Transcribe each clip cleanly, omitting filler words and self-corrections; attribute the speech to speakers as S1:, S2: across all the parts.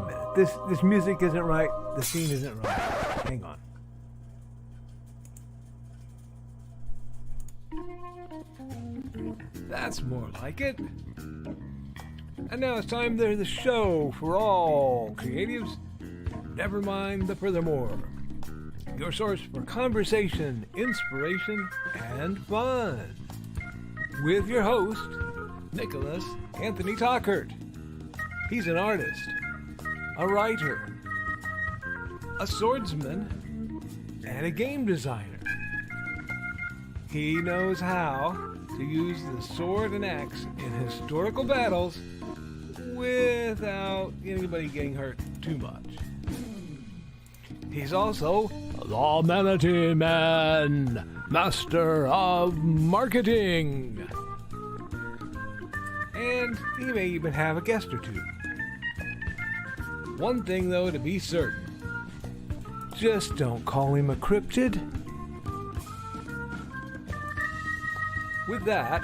S1: minute. This music isn't right. The scene isn't right. Hang on. That's more like it. And now it's time for the show for all creatives. Nevermind the Furthermore. Your source for conversation, inspiration, and fun. With your host, Nicholas Anthony Tockert. He's an artist, a writer, a swordsman, and a game designer. He knows how to use the sword and axe in historical battles without anybody getting hurt too much. He's also the Manatee Man, master of marketing. And he may even have a guest or two. One thing, though, to be certain. Just don't call him a cryptid. With that,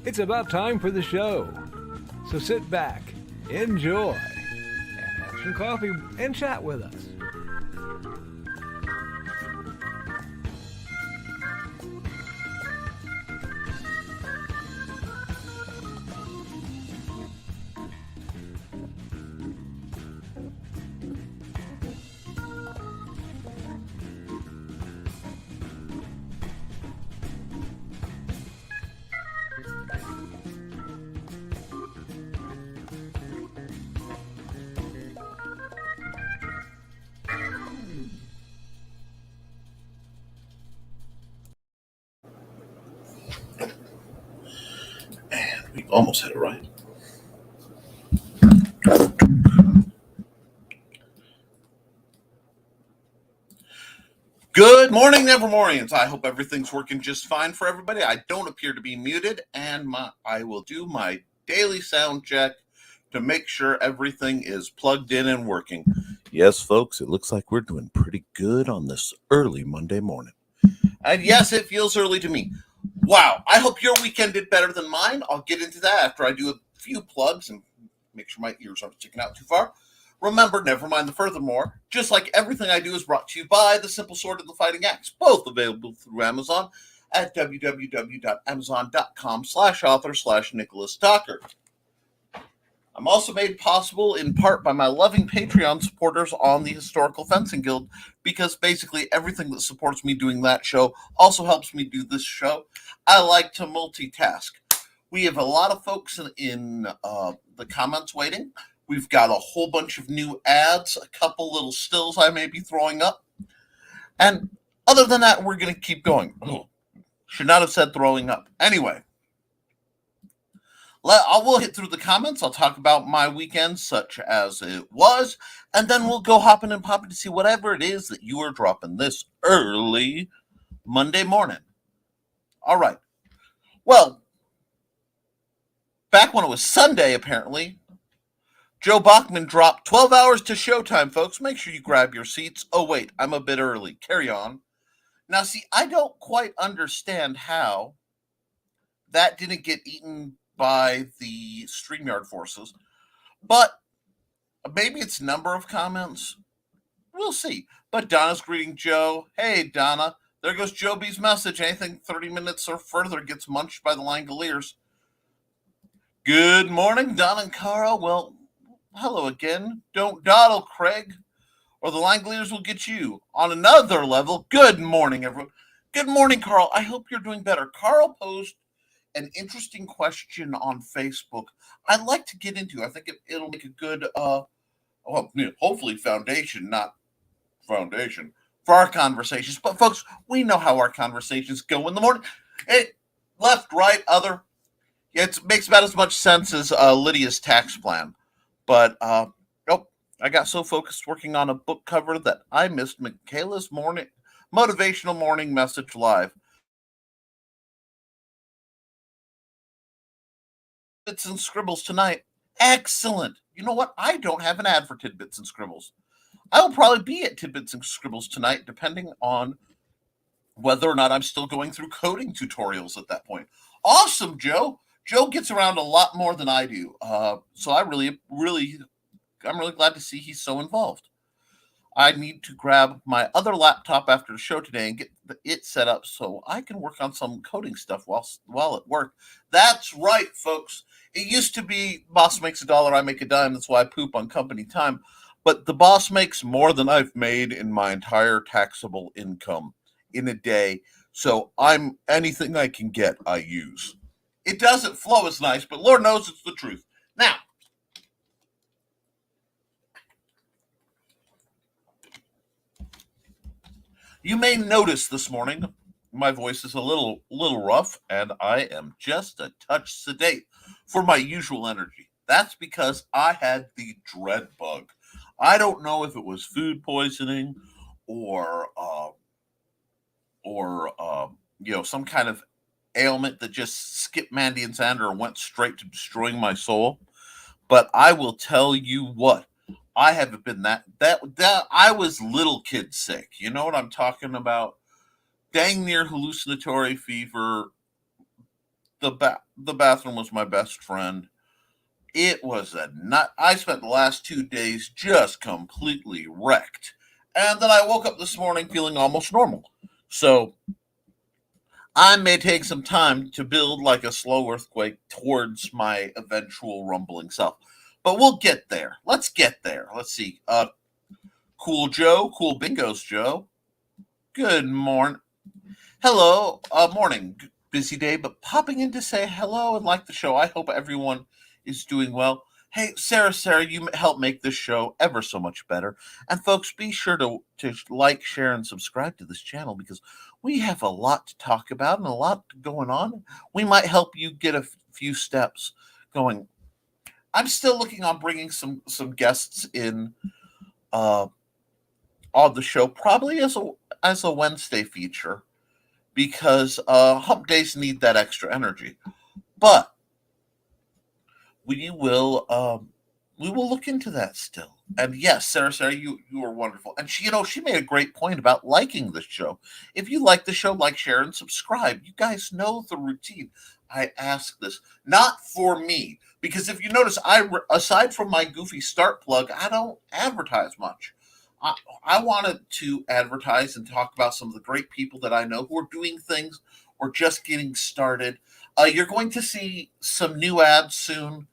S1: it's about time for the show. So sit back, enjoy, and have some coffee and chat with us.
S2: We almost had it right. Good morning, Nevermorians. I hope everything's working just fine for everybody. I don't appear to be muted, and I will do my daily sound check to make sure everything is plugged in and working. Yes, folks, it looks like we're doing pretty good on this early Monday morning. And yes, it feels early to me. Wow, I hope your weekend did better than mine. I'll get into that after I do a few plugs and make sure my ears aren't sticking out too far. Remember, Nevermind the Furthermore. Just like everything I do is brought to you by The Simple Sword and the Fighting Axe, both available through Amazon at www.amazon.com/author/Nicholas Tockert. I'm also made possible in part by my loving Patreon supporters on the Historical Fencing Guild, because basically everything that supports me doing that show also helps me do this show. I like to multitask. We have a lot of folks in the comments waiting. We've got a whole bunch of new ads, a couple little stills I may be throwing up. And other than that, we're going to keep going. Should not have said throwing up. Anyway. We'll hit through the comments. I'll talk about my weekend, such as it was, and then we'll go hopping and popping to see whatever it is that you are dropping this early Monday morning. All right. Well, back when it was Sunday, apparently, Joe Bachman dropped 12 hours to showtime, folks. Make sure you grab your seats. Oh, wait, I'm a bit early. Carry on. Now, see, I don't quite understand how that didn't get eaten by the StreamYard forces, but maybe it's number of comments. We'll see. But Donna's greeting Joe. Hey, Donna, there goes Joe B's message. Anything 30 minutes or further gets munched by the Langoliers. Good morning, Donna and Carl. Well, hello again. Don't dawdle, Craig, or the Langoliers will get you. On another level, good morning, everyone. Good morning, Carl. I hope you're doing better. Carl posed an interesting question on Facebook I'd like to get into. I think it'll make a good, hopefully foundation, not foundation, for our conversations. But folks, we know how our conversations go in the morning. Left, right, other. It makes about as much sense as Lydia's tax plan. But, I got so focused working on a book cover that I missed Michaela's motivational morning message live. Tidbits and Scribbles tonight. Excellent. You know what? I don't have an ad for Tidbits and Scribbles. I will probably be at Tidbits and Scribbles tonight, depending on whether or not I'm still going through coding tutorials at that point. Awesome, Joe. Joe gets around a lot more than I do. So I really, really I'm really glad to see he's so involved. I need to grab my other laptop after the show today and get it set up so I can work on some coding stuff while at work. That's right, folks. It used to be boss makes a dollar, I make a dime. That's why I poop on company time. But the boss makes more than I've made in my entire taxable income in a day. So I'm anything I can get, I use. It doesn't flow as nice, but Lord knows it's the truth. Now, you may notice this morning my voice is a little rough and I am just a touch sedate for my usual energy. That's because I had the dread bug. I don't know if it was food poisoning or some kind of ailment that just skipped Mandy and Xander and went straight to destroying my soul. But I will tell you what, I haven't been that I was little kid sick. You know what I'm talking about? Dang near hallucinatory fever. The bathroom was my best friend. It was a nut. I spent the last 2 days just completely wrecked. And then I woke up this morning feeling almost normal. So I may take some time to build like a slow earthquake towards my eventual rumbling self. But we'll get there. Let's get there. Let's see. Cool Joe, Cool Bingos Joe. Good morning. Hello. Morning. Busy day, but popping in to say hello and like the show. I hope everyone is doing well. Hey, Sarah, you help make this show ever so much better. And folks, be sure to like, share, and subscribe to this channel because we have a lot to talk about and a lot going on. We might help you get a few steps going. I'm still looking on bringing some guests in on the show, probably as a Wednesday feature, because hump days need that extra energy. But we will look into that still. And yes, Sarah, you are wonderful. And she made a great point about liking the show. If you like the show, like, share, and subscribe. You guys know the routine. I ask this not for me, because if you notice, aside from my goofy start plug, I don't advertise much. I wanted to advertise and talk about some of the great people that I know who are doing things or just getting started. You're going to see some new ads soon.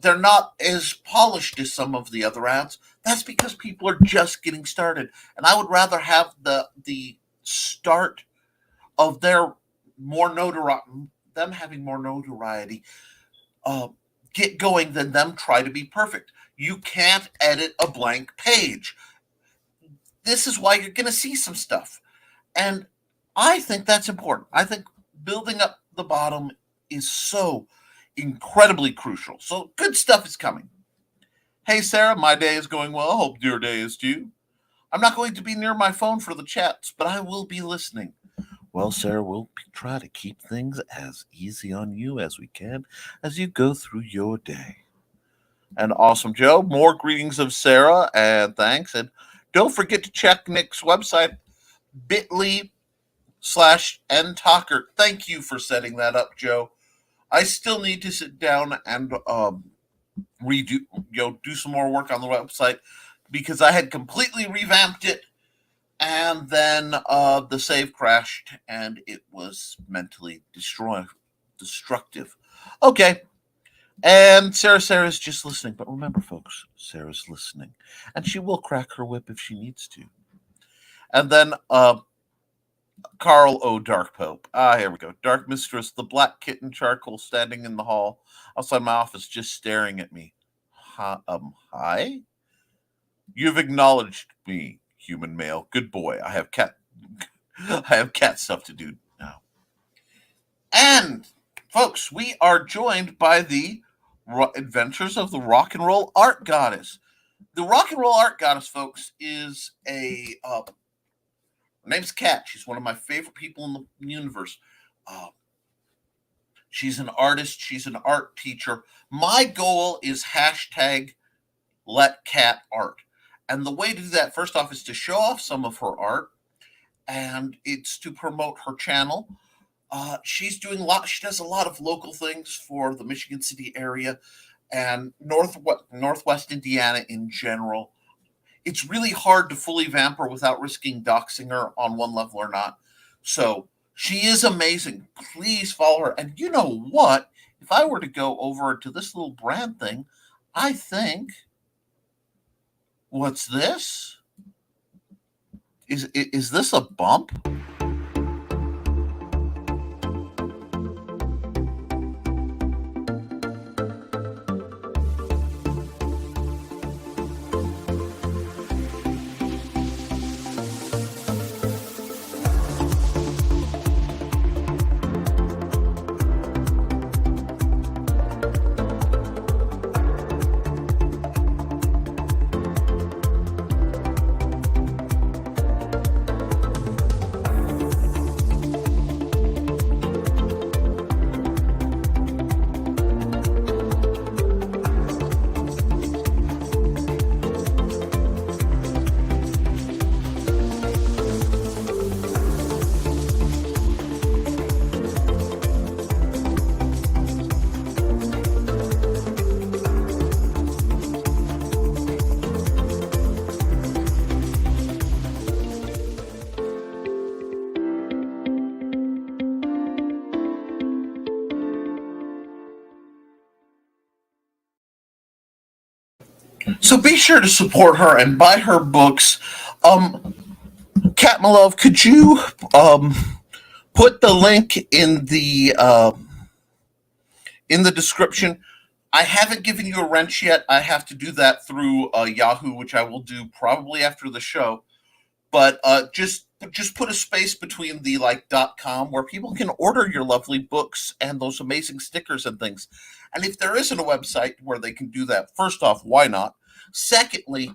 S2: They're not as polished as some of the other ads. That's because people are just getting started, and I would rather have the start of their more notoriety, them having more notoriety, get going than them try to be perfect. You can't edit a blank page. This is why you're going to see some stuff, and I think that's important. I think building up the bottom is so incredibly crucial. So good stuff is coming. Hey, Sarah, my day is going well. Hope your day is too. I'm not going to be near my phone for the chats, but I will be listening. Well, Sarah, we'll try to keep things as easy on you as we can as you go through your day. And awesome, Joe. More greetings of Sarah, and thanks. And don't forget to check Nick's website, bit.ly/ntockert. Thank you for setting that up, Joe. I still need to sit down and redo, do some more work on the website because I had completely revamped it, and then the save crashed and it was mentally destructive. Okay, and Sarah's just listening, but remember, folks, Sarah's listening, and she will crack her whip if she needs to. And then Carl O. Dark Pope. Here we go. Dark Mistress, the black kitten charcoal standing in the hall outside my office, just staring at me. Hi? You've acknowledged me, human male. Good boy. I have cat stuff to do now. And, folks, we are joined by the adventures of the rock and roll art goddess. The rock and roll art goddess, folks, is her name's Kat. She's one of my favorite people in the universe. She's an artist. She's an art teacher. My goal is #LetKatArt. And the way to do that, first off, is to show off some of her art. And it's to promote her channel. She does a lot of local things for the Michigan City area. and Northwest Indiana in general. It's really hard to fully vamp her without risking doxing her on one level or not. So she is amazing. Please follow her. And you know what? If I were to go over to this little brand thing, I think, what's this? Is this a bump? So be sure to support her and buy her books. Kat, my love, could you put the link in the description? I haven't given you a wrench yet. I have to do that through Yahoo, which I will do probably after the show. But just put a space between the .com where people can order your lovely books and those amazing stickers and things. And if there isn't a website where they can do that, first off, why not? Secondly,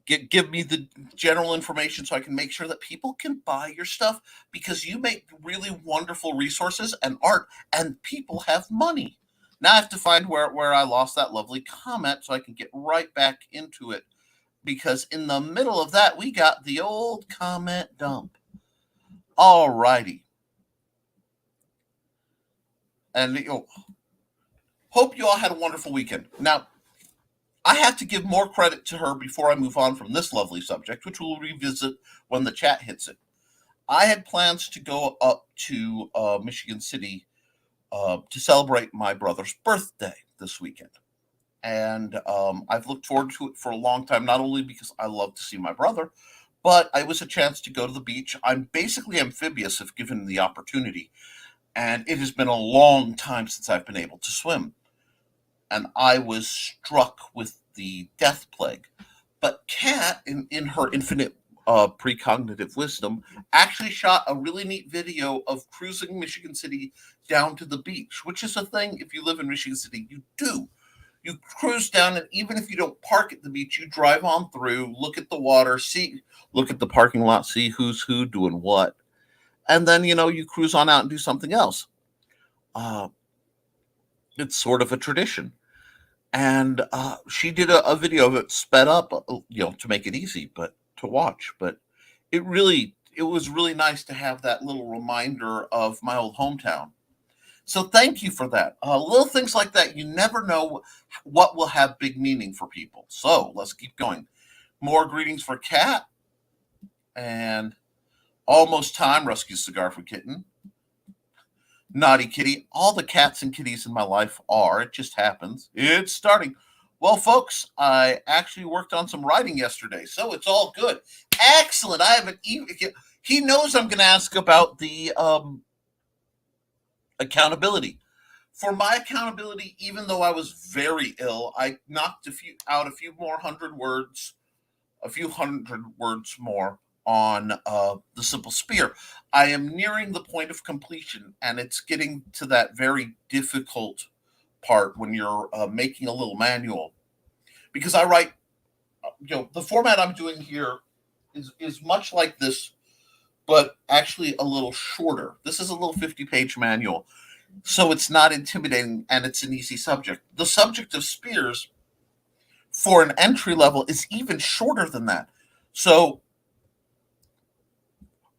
S2: give me the general information so I can make sure that people can buy your stuff, because you make really wonderful resources and art, and people have money. Now I have to find where I lost that lovely comment so I can get right back into it, because in the middle of that, we got the old comment dump. All righty. And hope you all had a wonderful weekend. Now, I have to give more credit to her before I move on from this lovely subject, which we'll revisit when the chat hits it. I had plans to go up to Michigan City to celebrate my brother's birthday this weekend. And I've looked forward to it for a long time, not only because I love to see my brother, but it was a chance to go to the beach. I'm basically amphibious if given the opportunity, and it has been a long time since I've been able to swim. And I was struck with the death plague. But Kat, in her infinite precognitive wisdom, actually shot a really neat video of cruising Michigan City down to the beach, which is a thing if you live in Michigan City, you do. You cruise down, and even if you don't park at the beach, you drive on through, look at the water, look at the parking lot, see who's who doing what. And then, you cruise on out and do something else. It's sort of a tradition. And she did a video of it sped up, to make it easy, but to watch. But it was really nice to have that little reminder of my old hometown. So thank you for that. Little things like that, you never know what will have big meaning for people. So let's keep going. More greetings for Kat. And almost time, rescue cigar for kitten. Naughty kitty. All the cats and kitties in my life are. It just happens. It's starting. Well, folks, I actually worked on some writing yesterday, so it's all good. Excellent. I haven't even... He knows I'm going to ask about the accountability. For my accountability, even though I was very ill, I knocked a few hundred words more on the Simple Spear. I am nearing the point of completion, and it's getting to that very difficult part when you're making a little manual, because I write, the format I'm doing here is much like this, but actually a little shorter. This is a little 50-page manual, so it's not intimidating, and it's an easy subject. The subject of spears for an entry level is even shorter than that. So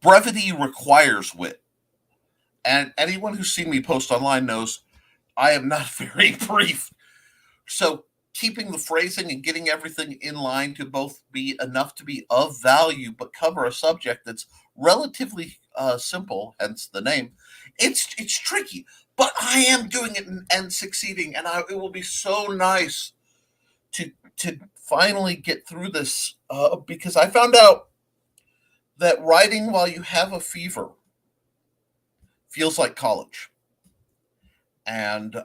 S2: brevity requires wit. And anyone who's seen me post online knows I am not very brief. So keeping the phrasing and getting everything in line to both be enough to be of value, but cover a subject that's relatively simple, hence the name. It's tricky, but I am doing it and succeeding, and it will be so nice to finally get through this because I found out that writing while you have a fever feels like college, and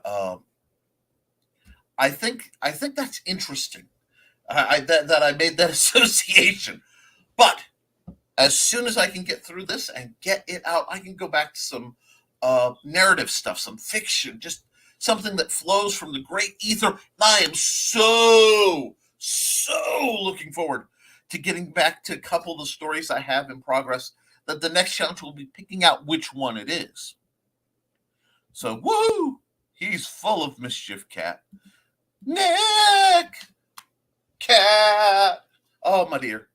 S2: I think that's interesting. That I made that association, but as soon as I can get through this and get it out, I can go back to some narrative stuff, some fiction, just something that flows from the great ether. I am so looking forward to getting back to a couple of the stories I have in progress. That the next challenge will be picking out which one it is. So, woo! He's full of mischief, Cat. Nick! Cat! Oh, my dear.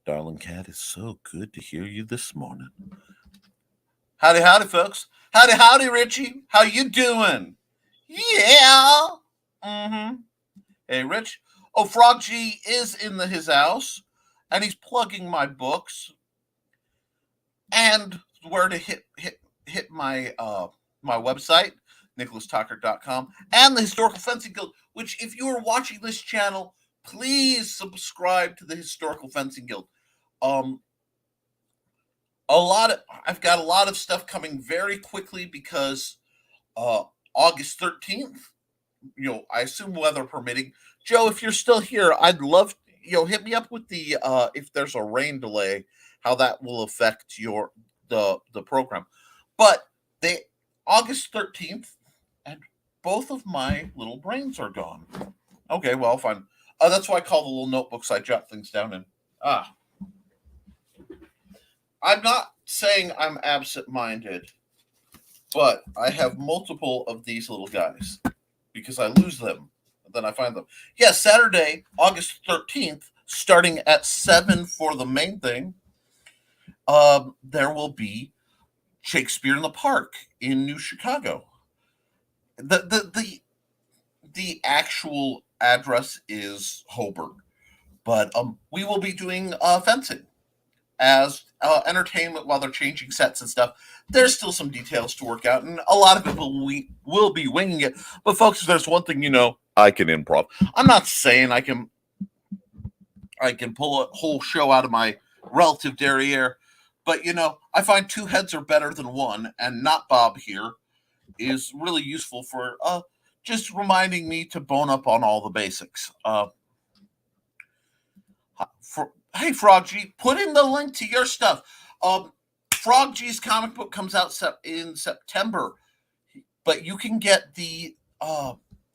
S2: Darling Cat, it's so good to hear you this morning. Howdy, howdy, folks. Howdy, howdy, Richie. How you doing? Yeah. Mm-hmm. Hey, Rich. Oh, Frog G is in his house, and he's plugging my books and where to hit my my website, Tockert.pub, and the Historical Fencing Guild, which if you are watching this channel, please subscribe to the Historical Fencing Guild. I've got a lot of stuff coming very quickly because August 13th, I assume weather permitting. Joe, if you're still here, I'd love, hit me up with the if there's a rain delay, how that will affect the program. But August 13th, and both of my little brains are gone. Okay, well, fine. That's why I call the little notebooks I jot things down in. I'm not saying I'm absent-minded, but I have multiple of these little guys because I lose them, then I find them. Yes, Saturday, August 13th, starting at 7 for the main thing, there will be Shakespeare in the Park in New Chicago. The actual address is Holberg, but we will be doing fencing as entertainment while they're changing sets and stuff. There's still some details to work out, and a lot of people will be winging it. But folks, if there's one thing I can improv. I'm not saying I can pull a whole show out of my relative derriere, but I find two heads are better than one, and not Bob here is really useful for just reminding me to bone up on all the basics. Hey, Frog G, put in the link to your stuff. Frog G's comic book comes out in September, but you can get the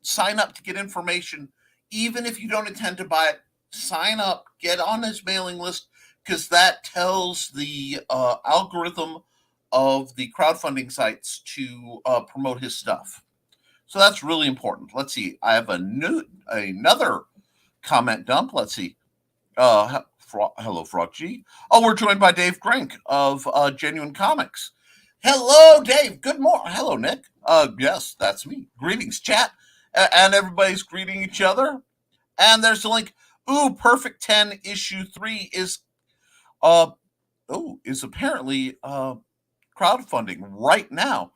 S2: sign up to get information, even if you don't intend to buy it. Sign up, get on his mailing list, because that tells the algorithm of the crowdfunding sites to promote his stuff. So that's really important. Let's see. I have another comment dump. Let's see. Hello, Frog G. Oh, we're joined by Dave Grink of Genuine Comics. Hello, Dave. Good morning. Hello, Nick. Yes, that's me. Greetings, chat. And everybody's greeting each other. And there's the link. Ooh, Perfect 10 issue 3 is apparently crowdfunding right now.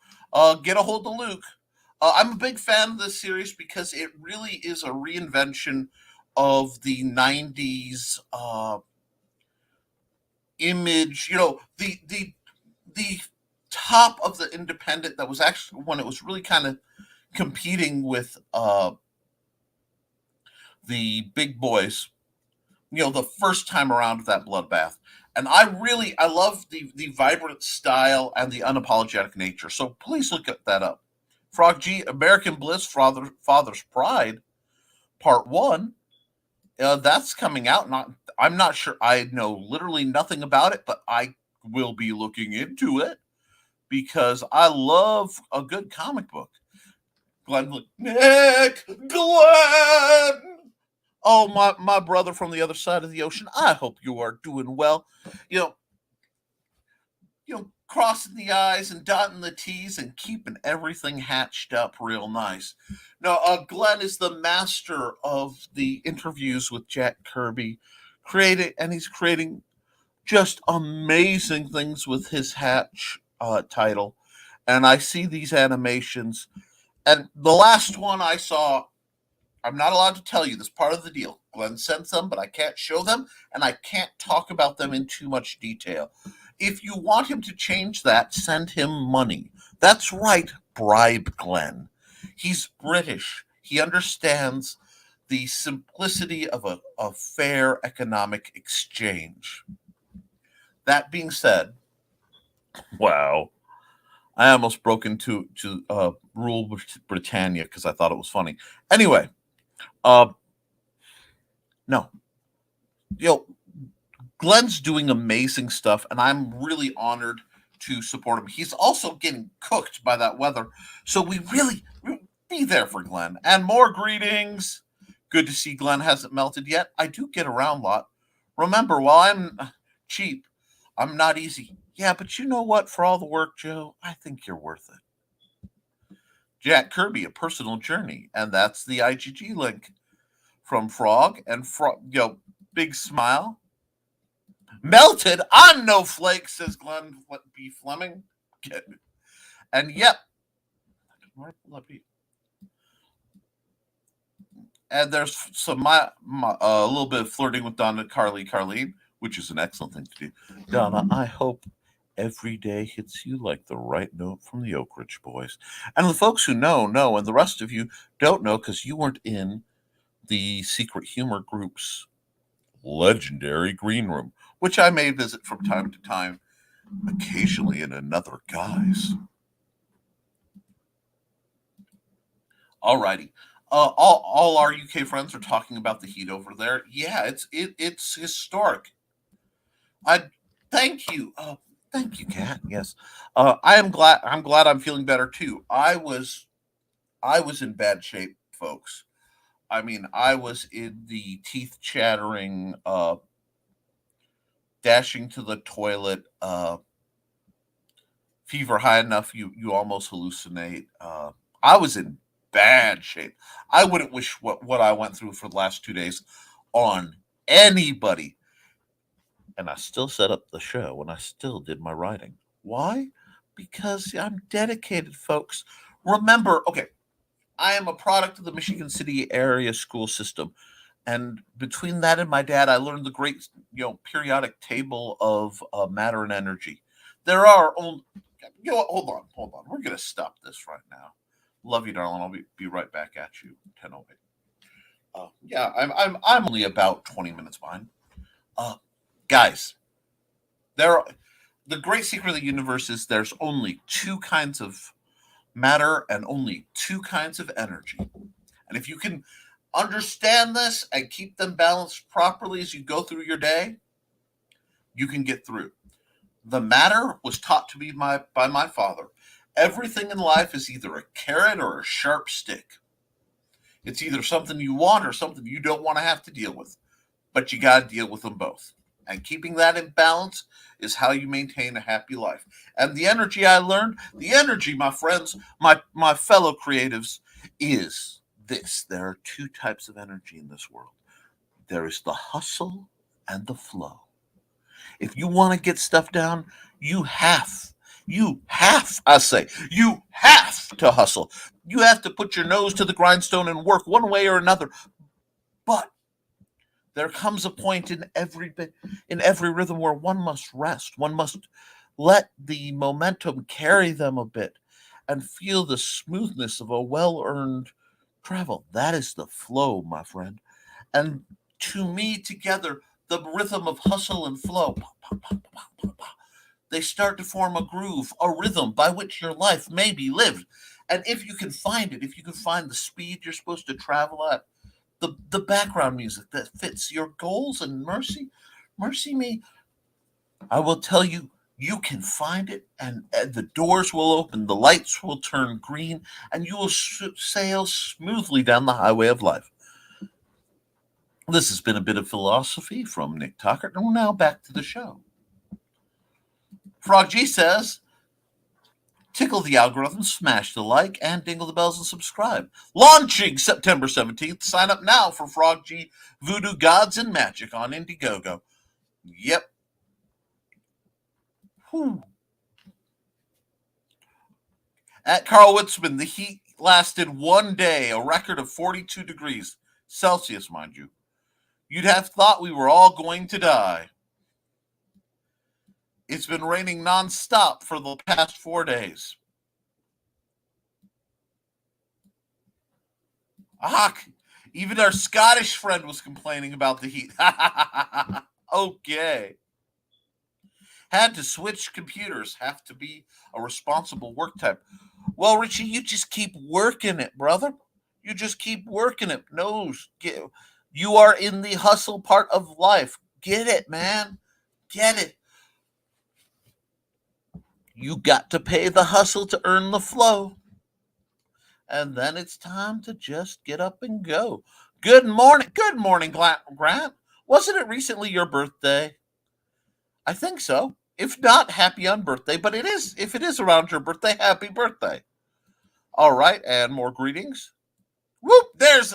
S2: Get a hold of Luke. I'm a big fan of this series because it really is a reinvention of the 90s image, the top of the independent that was actually when it was really kind of competing with the big boys, the first time around of that bloodbath. And I love the vibrant style and the unapologetic nature. So please look that up. Frog G, American Bliss, Father's Pride, Part 1. That's coming out. I'm not sure. I know literally nothing about it, but I will be looking into it because I love a good comic book. Nick, Glenn. Oh, my brother from the other side of the ocean. I hope you are doing well. crossing the I's and dotting the T's and keeping everything hatched up real nice. Now, Glenn is the master of the interviews with Jack Kirby, he's creating just amazing things with his Hatch title. And I see these animations, and the last one I saw, I'm not allowed to tell you this part of the deal. Glenn sent them, but I can't show them, and I can't talk about them in too much detail. If you want him to change that, send him money. That's right, bribe Glenn. He's British. He understands the simplicity of a fair economic exchange. That being said, wow, I almost broke into Rule Britannia because I thought it was funny. Anyway, no, Glenn's doing amazing stuff, and I'm really honored to support him. He's also getting cooked by that weather, so we really be there for Glenn. And more greetings. Good to see Glenn hasn't melted yet. I do get around a lot. Remember, while I'm cheap, I'm not easy. Yeah, but you know what? For all the work, Joe, I think you're worth it. Jack Kirby, A Personal Journey, and that's the IGG link from Frog and big smile. Melted on no flake, says Glenn B. Fleming. And yep. And there's some a little bit of flirting with Donna Carlene, which is an excellent thing to do. Donna, I hope every day hits you like the right note from the Oak Ridge Boys. And the folks who know, and the rest of you don't know because you weren't in the Secret Humor Group's legendary green room, which I may visit from time to time, occasionally in another guise. Alrighty. All our UK friends are talking about the heat over there. Yeah, it's historic. I thank you. Thank you, Kat. Yes. I'm glad I'm feeling better too. I was in bad shape, folks. I mean, I was in the teeth chattering, dashing to the toilet, fever high enough you almost hallucinate. I was in bad shape. I wouldn't wish what I went through for the last 2 days on anybody. And I still set up the show and I still did my writing. Why? Because I'm dedicated, folks. Remember, okay, I am a product of the Michigan City area school system. And between that and my dad, I learned the great, periodic table of matter and energy. There are only, hold on. We're going to stop this right now. Love you, darling. I'll be right back at you. 10:08. Yeah, I'm only about 20 minutes behind. Guys, the great secret of the universe is there's only two kinds of matter and only two kinds of energy. And if you can understand this and keep them balanced properly as you go through your day, you can get through. The matter was taught to me by my father. Everything in life is either a carrot or a sharp stick. It's either something you want or something you don't want to have to deal with. But you got to deal with them both. And keeping that in balance is how you maintain a happy life. And the energy I learned, my friends, my fellow creatives, is this. There are two types of energy in this world. There is the hustle and the flow. If you want to get stuff down, you have to hustle. You have to put your nose to the grindstone and work one way or another. But there comes a point in every rhythm where one must rest. One must let the momentum carry them a bit and feel the smoothness of a well-earned travel. That is the flow, my friend. And to me, together, the rhythm of hustle and flow, they start to form a groove, a rhythm by which your life may be lived. And if you can find it, if you can find the speed you're supposed to travel at, the background music that fits your goals, and mercy me, I will tell you, you can find it, and the doors will open, the lights will turn green, and you will sail smoothly down the highway of life. This has been a bit of philosophy from Nick Tockert, and we're now back to the show. Frog G says, tickle the algorithm, smash the like, and dingle the bells and subscribe. Launching September 17th. Sign up now for Frog G Voodoo Gods and Magic on Indiegogo. Yep. Whew. At Carl Witzman, the heat lasted one day, a record of 42 degrees Celsius, mind you. You'd have thought we were all going to die. It's been raining nonstop for the past 4 days. Ah, even our Scottish friend was complaining about the heat. Okay. Had to switch computers. Have to be a responsible work type. Well, Richie, you just keep working it, brother. You just keep working it. You are in the hustle part of life. Get it, man. Get it. You got to pay the hustle to earn the flow. And then it's time to just get up and go. Good morning. Good morning, Grant. Wasn't it recently your birthday? I think so. If not, happy unbirthday. But it is. If it is around your birthday, happy birthday. All right, and more greetings. Whoop! There's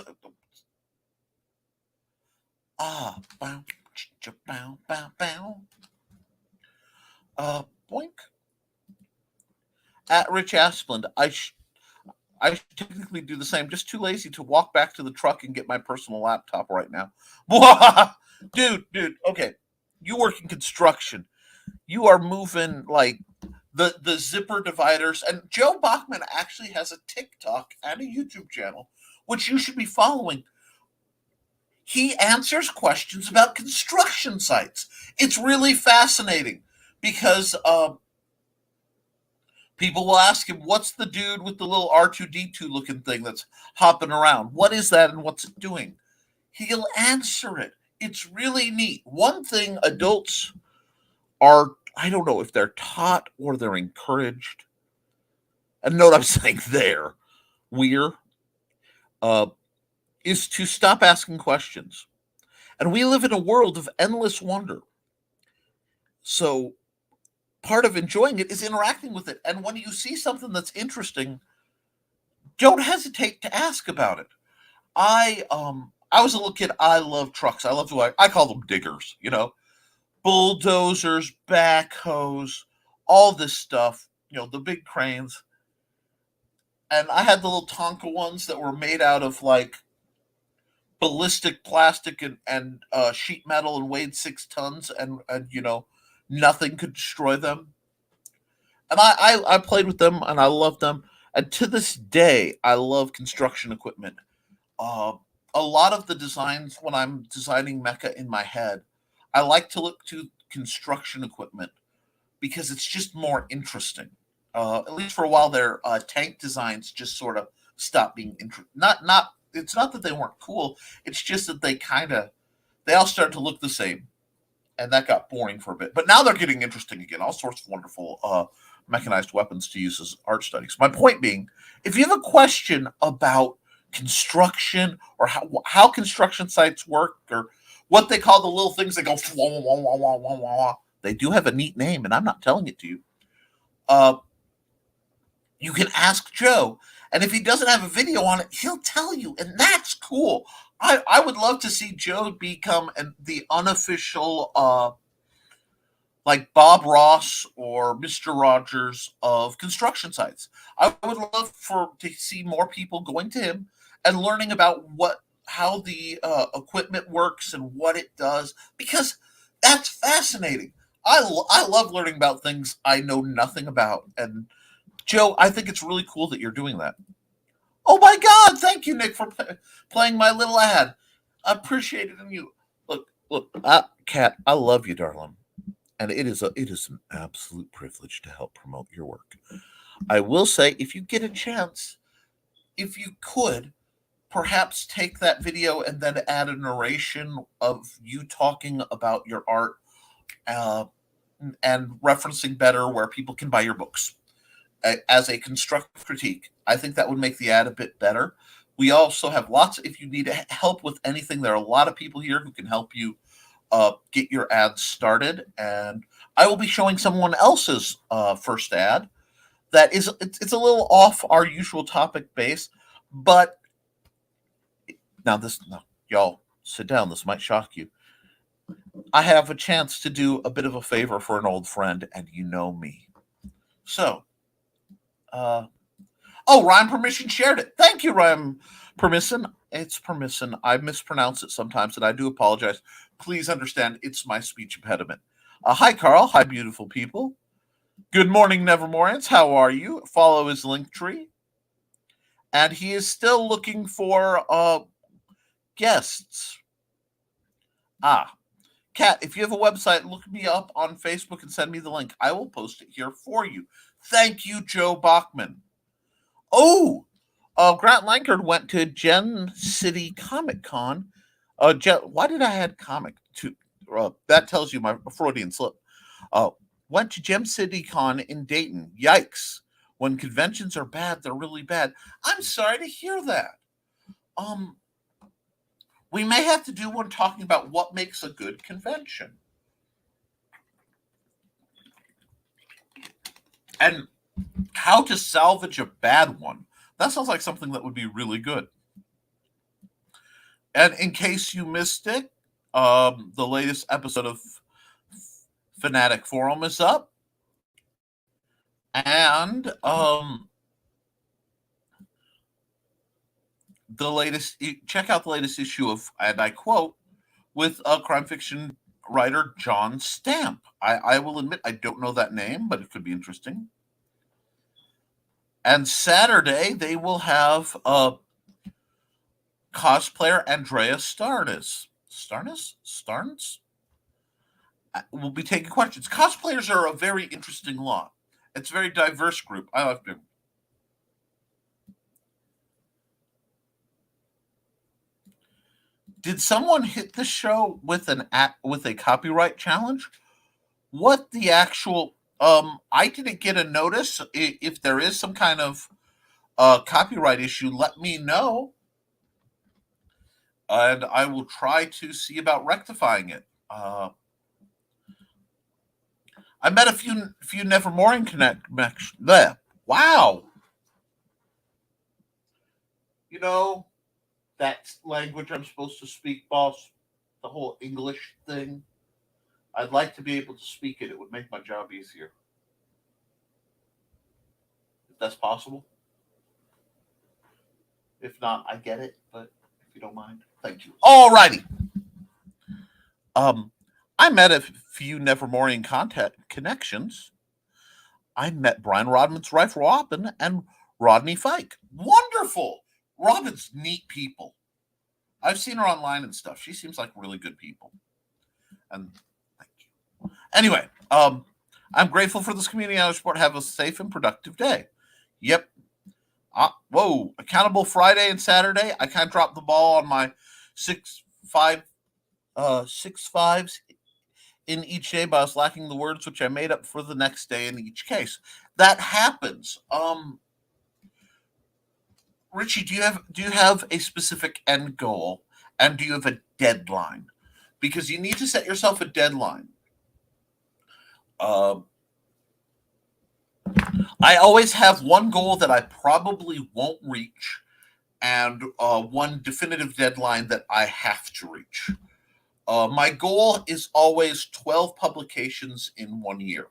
S2: bow, bow, bow, bow. Boink. At Rich Asplund, I should technically do the same. Just too lazy to walk back to the truck and get my personal laptop right now. dude. Okay, you work in construction. You are moving like the zipper dividers. And Joe Bachman actually has a TikTok and a YouTube channel, which you should be following. He answers questions about construction sites. It's really fascinating because people will ask him, what's the dude with the little R2D2 looking thing that's hopping around? What is that and what's it doing? He'll answer it. It's really neat. One thing adults are, I don't know if they're taught or they're encouraged. And note I'm saying we're, is to stop asking questions. And we live in a world of endless wonder. So part of enjoying it is interacting with it. And when you see something that's interesting, don't hesitate to ask about it. I was a little kid. I love trucks. I call them diggers, bulldozers, backhoes, all this stuff, the big cranes. And I had the little Tonka ones that were made out of like ballistic plastic and sheet metal and weighed 6 tons and nothing could destroy them. And I played with them and I loved them. And to this day, I love construction equipment. A lot of the designs, when I'm designing mecha in my head, I like to look to construction equipment because it's just more interesting. At least for a while there, tank designs just sort of stopped being interesting. It's not that they weren't cool. It's just that they all started to look the same. And that got boring for a bit. But now they're getting interesting again. All sorts of wonderful mechanized weapons to use as art studies. My point being, if you have a question about construction or how construction sites work or what they call the little things that go, wah, wah, wah, wah, wah, wah, they do have a neat name, and I'm not telling it to you. You can ask Joe. And if he doesn't have a video on it, he'll tell you. And that's cool. I would love to see Joe become the unofficial, like Bob Ross or Mr. Rogers of construction sites. I would love to see more people going to him and learning about how the equipment works and what it does, because that's fascinating. I love learning about things I know nothing about. And Joe, I think it's really cool that you're doing that. Oh my God! Thank you, Nick, for playing my little ad. I appreciate it. And you look, Kat, I love you, darling, and it is an absolute privilege to help promote your work. I will say, if you get a chance, if you could, perhaps take that video and then add a narration of you talking about your art and referencing better where people can buy your books as a constructive critique. I think that would make the ad a bit better. We also have if you need help with anything, there are a lot of people here who can help you get your ads started, and I will be showing someone else's first ad that is it's a little off our usual topic base, but now y'all sit down. This might shock you. I have a chance to do a bit of a favor for an old friend, and you know me. So, Ryan Permission shared it. Thank you, Ryan Permission. It's Permission. I mispronounce it sometimes, and I do apologize. Please understand, it's my speech impediment. Hi, Carl. Hi, beautiful people. Good morning, Nevermorians. How are you? Follow his link tree. And he is still looking for guests. Kat, if you have a website, look me up on Facebook and send me the link. I will post it here for you. Thank you, Joe Bachman. Grant Lankard went to Gen City Comic Con. Why did I add comic to? That tells you my Freudian slip. Went to Gem City Con in Dayton. Yikes. When conventions are bad, they're really bad. I'm sorry to hear that. We may have to do one talking about what makes a good convention. And how to salvage a bad one. That sounds like something that would be really good. And in case you missed it, the latest episode of Fanatic Forum is up. And check out the latest issue of, and I quote, with a crime fiction writer, John Stamp. I will admit I don't know that name, but it could be interesting. And Saturday, they will have cosplayer Andrea Starnes. Starnes? We'll be taking questions. Cosplayers are a very interesting lot. It's a very diverse group. I like them. Did someone hit the show with a copyright challenge? What the actual? I didn't get a notice. If there is some kind of copyright issue, let me know, and I will try to see about rectifying it. I met a few Nevermorian connections there. Wow. You know that language I'm supposed to speak, boss? The whole English thing. I'd like to be able to speak it. It would make my job easier. If that's possible. If not, I get it, but if you don't mind, thank you. Alrighty. I met a few Nevermorian connections. I met Brian Rodman's wife, Robin, and Rodney Fike. Wonderful. Robin's neat people. I've seen her online and stuff. She seems like really good people. And thank you. Anyway, I'm grateful for this community hour support. Have a safe and productive day. Yep. Accountable Friday and Saturday. I kind of dropped the ball on my 6.5s in each day, but I was lacking the words, which I made up for the next day in each case. That happens. Richie, do you have a specific end goal, and do you have a deadline? Because you need to set yourself a deadline. I always have one goal that I probably won't reach, and one definitive deadline that I have to reach. My goal is always 12 publications in 1 year.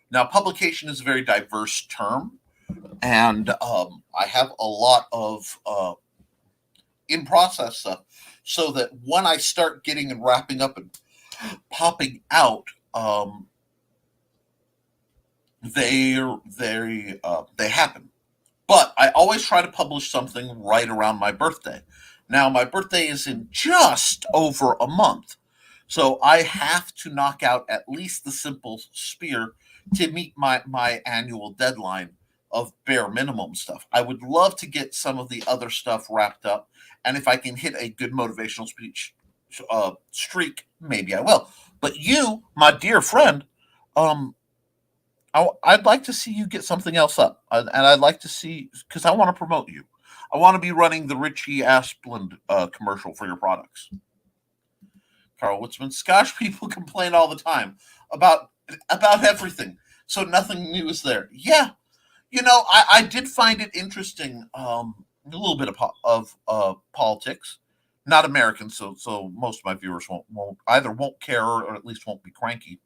S2: Now, publication is a very diverse term, and I have a lot of in-process stuff, so that when I start getting and wrapping up and popping out, they happen. But I always try to publish something right around my birthday. Now, my birthday is in just over a month, so I have to knock out at least the Simple Spear to meet my annual deadline of bare minimum stuff. I would love to get some of the other stuff wrapped up, and if I can hit a good motivational speech streak, maybe I will. But you, my dear friend, I'd like to see you get something else up, and I'd like to see, because I want to promote you. I want to be running the Richie Asplund commercial for your products. Carl Witzman. Scottish people complain all the time about everything, so nothing new is there. Yeah, I did find it interesting. A little bit of politics, not American, so most of my viewers won't care or at least won't be cranky.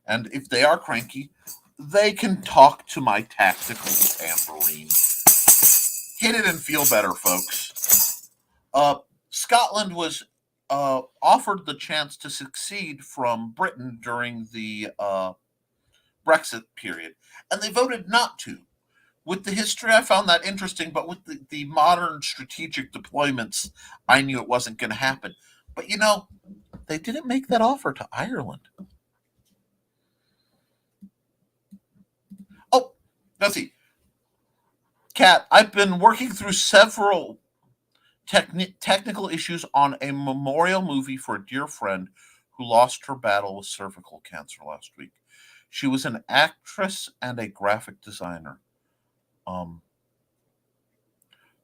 S2: And if they are cranky, they can talk to my tactical tambourine. Hit it and feel better, folks. Scotland was offered the chance to succeed from Britain during the Brexit period, and they voted not to. With the history, I found that interesting, but with the modern strategic deployments, I knew it wasn't going to happen. But they didn't make that offer to Ireland. Oh, let's see. Kat, I've been working through several technical issues on a memorial movie for a dear friend who lost her battle with cervical cancer last week. She was an actress and a graphic designer.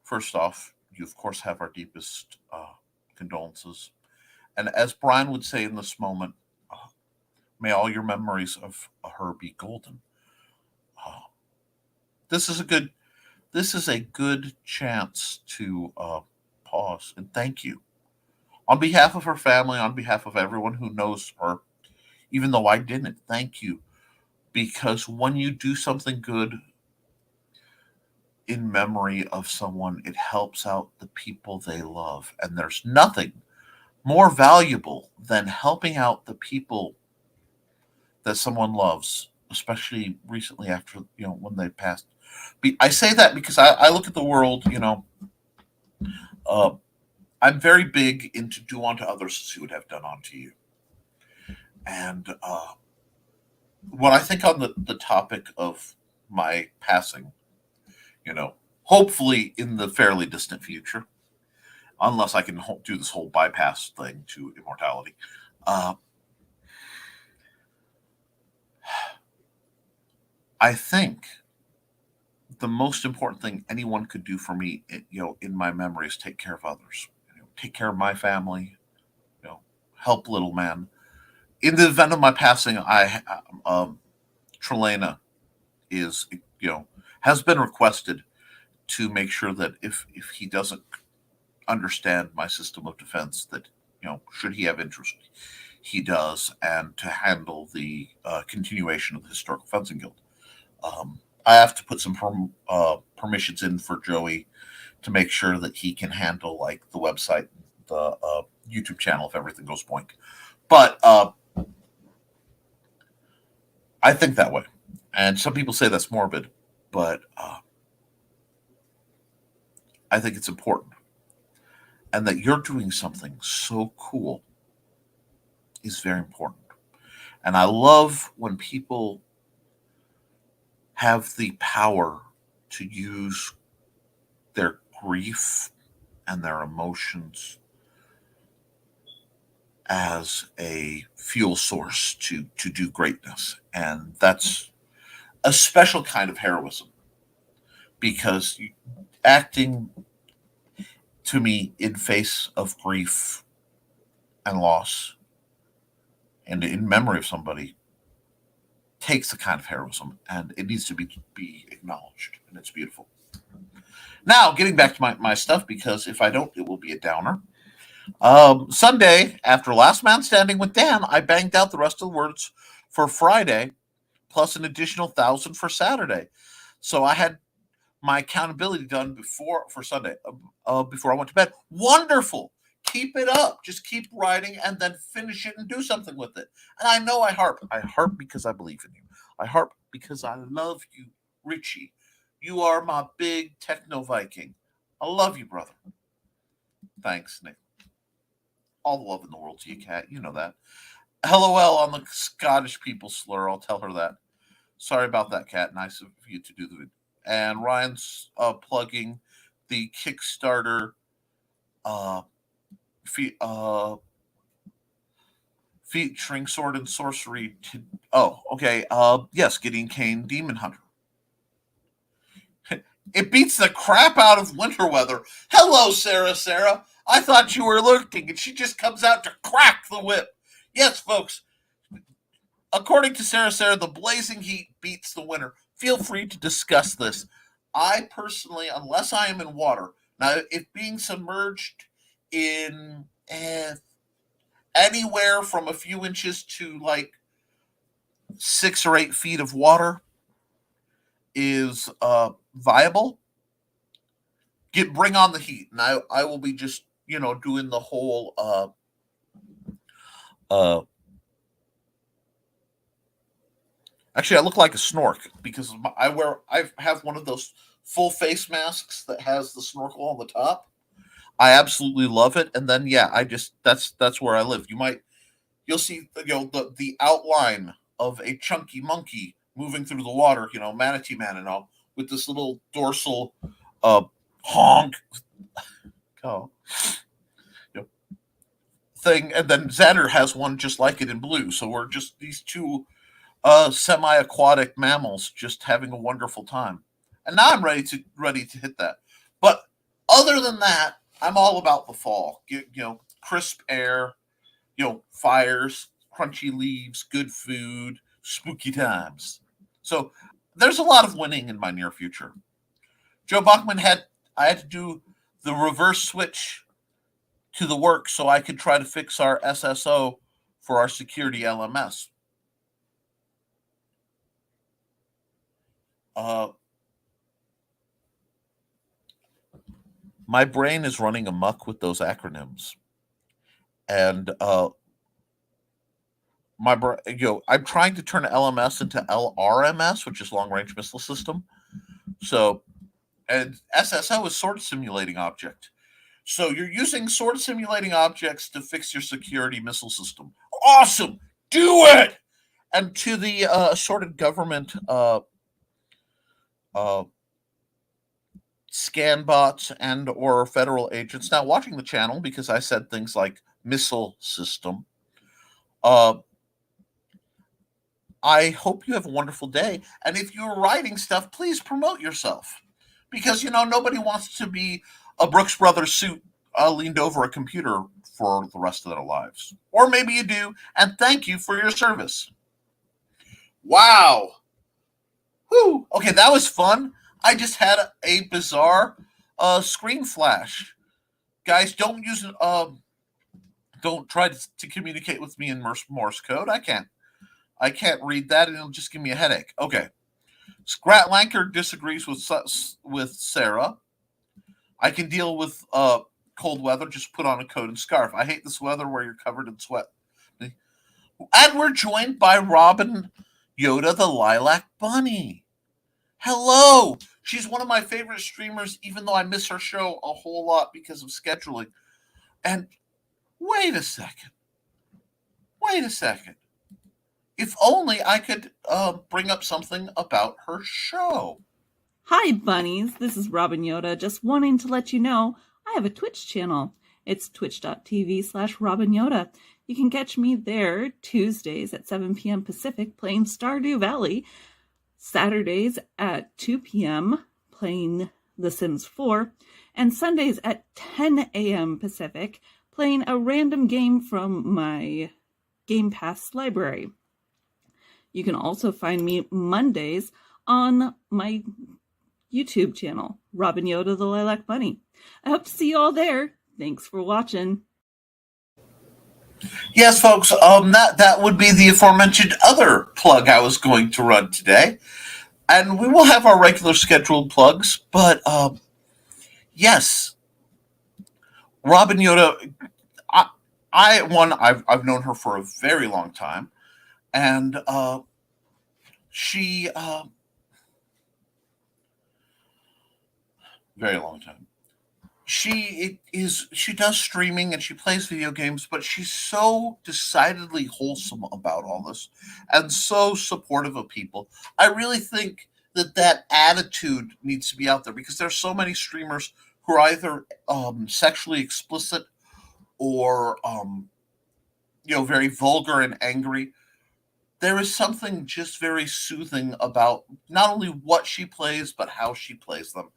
S2: First off, you of course have our deepest condolences. And as Brian would say in this moment, may all your memories of her be golden. This is a good chance to pause and thank you on behalf of her family, on behalf of everyone who knows her. Even though I didn't, thank you, because when you do something good in memory of someone, it helps out the people they love, and there's nothing more valuable than helping out the people that someone loves, especially recently after when they passed. I say that because I look at the world. I'm very big into do unto others as you would have done unto you, and when I think on the topic of my passing, hopefully in the fairly distant future, unless I can do this whole bypass thing to immortality. I think the most important thing anyone could do for me, in my memory, is take care of others. Take care of my family. Help little man. In the event of my passing, Trelena is has been requested to make sure that if he doesn't understand my system of defense, that should he have interest, he does, and to handle the continuation of the Historical Fencing Guild. I have to put some permissions in for Joey to make sure that he can handle like the website, the YouTube channel if everything goes boink. But I think that way, and some people say that's morbid, but I think it's important, and that you're doing something so cool is very important. And I love when people have the power to use their grief and their emotions as a fuel source to do greatness. And that's a special kind of heroism, because acting, to me, in face of grief and loss and in memory of somebody, takes a kind of heroism, and it needs to be acknowledged, and it's beautiful. Now, getting back to my stuff, because if I don't, it will be a downer. Sunday, after Last Man Standing with Dan, I banged out the rest of the words for Friday, plus an additional 1,000 for Saturday. So I had my accountability done for Sunday, before I went to bed. Wonderful. Keep it up. Just keep writing and then finish it and do something with it. And I know I harp. I harp because I believe in you. I harp because I love you, Richie. You are my big techno Viking. I love you, brother. Thanks, Nick. All the love in the world to you, Kat. You know that. LOL on the Scottish people slur. I'll tell her that. Sorry about that, Kat. Nice of you to do the video. And Ryan's plugging the Kickstarter featuring sword and sorcery. Yes, Gideon Kane, Demon Hunter. It beats the crap out of winter weather. Hello, Sarah. I thought you were lurking, and she just comes out to crack the whip. Yes, folks, according to Sarah, the blazing heat beats the winter. Feel free to discuss this. I personally, unless I am in water, now if being submerged in anywhere from a few inches to like 6 or 8 feet of water is viable, bring on the heat, and I will be just doing the whole uh actually I look like a snork because I have one of those full face masks that has the snorkel on the top. I absolutely love it, and then yeah, I just that's where I live. You'll see the outline of a chunky monkey moving through the water, manatee man and all, with this little dorsal uh honk oh, thing, and then Xander has one just like it in blue. So we're just these two semi-aquatic mammals just having a wonderful time. And now I'm ready to hit that. But other than that, I'm all about the fall. Crisp air, fires, crunchy leaves, good food, spooky times. So there's a lot of winning in my near future. Joe Bachman I had to do the reverse switch to the work so I could try to fix our SSO for our security LMS. My brain is running amok with those acronyms, and I'm trying to turn LMS into LRMS, which is long range missile system. So, and SSO is sword simulating object. So you're using sword simulating objects to fix your security missile system. Awesome, do it. And to the assorted government scan bots and or federal agents now watching the channel because I said things like missile system. I hope you have a wonderful day. And if you're writing stuff, please promote yourself. Because, nobody wants to be a Brooks Brothers suit leaned over a computer for the rest of their lives. Or maybe you do. And thank you for your service. Wow. Whew. Okay, that was fun. I just had a bizarre screen flash. Guys, don't try to communicate with me in Morse code. I can't read that, and it'll just give me a headache. Okay. Scrat Lanker disagrees with Sarah. I can deal with cold weather. Just put on a coat and scarf. I hate this weather where you're covered in sweat. And we're joined by Robin Yoda, the Lilac Bunny. Hello. She's one of my favorite streamers, even though I miss her show a whole lot because of scheduling. And wait a second. If only I could bring up something about her show.
S3: Hi, bunnies. This is Robin Yoda, just wanting to let you know I have a Twitch channel. It's twitch.tv/Robin Yoda. You can catch me there Tuesdays at 7 p.m. Pacific playing Stardew Valley, Saturdays at 2 p.m. playing The Sims 4, and Sundays at 10 a.m. Pacific playing a random game from my Game Pass library. You can also find me Mondays on my YouTube channel, Robin Yoda the Lilac Bunny. I hope to see you all there. Thanks for watching.
S2: Yes, folks, that would be the aforementioned other plug I was going to run today. And we will have our regular scheduled plugs, but yes, Robin Yoda, I've known her for a very long time, and she very long time. She does streaming and she plays video games, but she's so decidedly wholesome about all this and so supportive of people. I really think that attitude needs to be out there because there's so many streamers who are either sexually explicit or very vulgar and angry. There is something just very soothing about not only what she plays but how she plays them.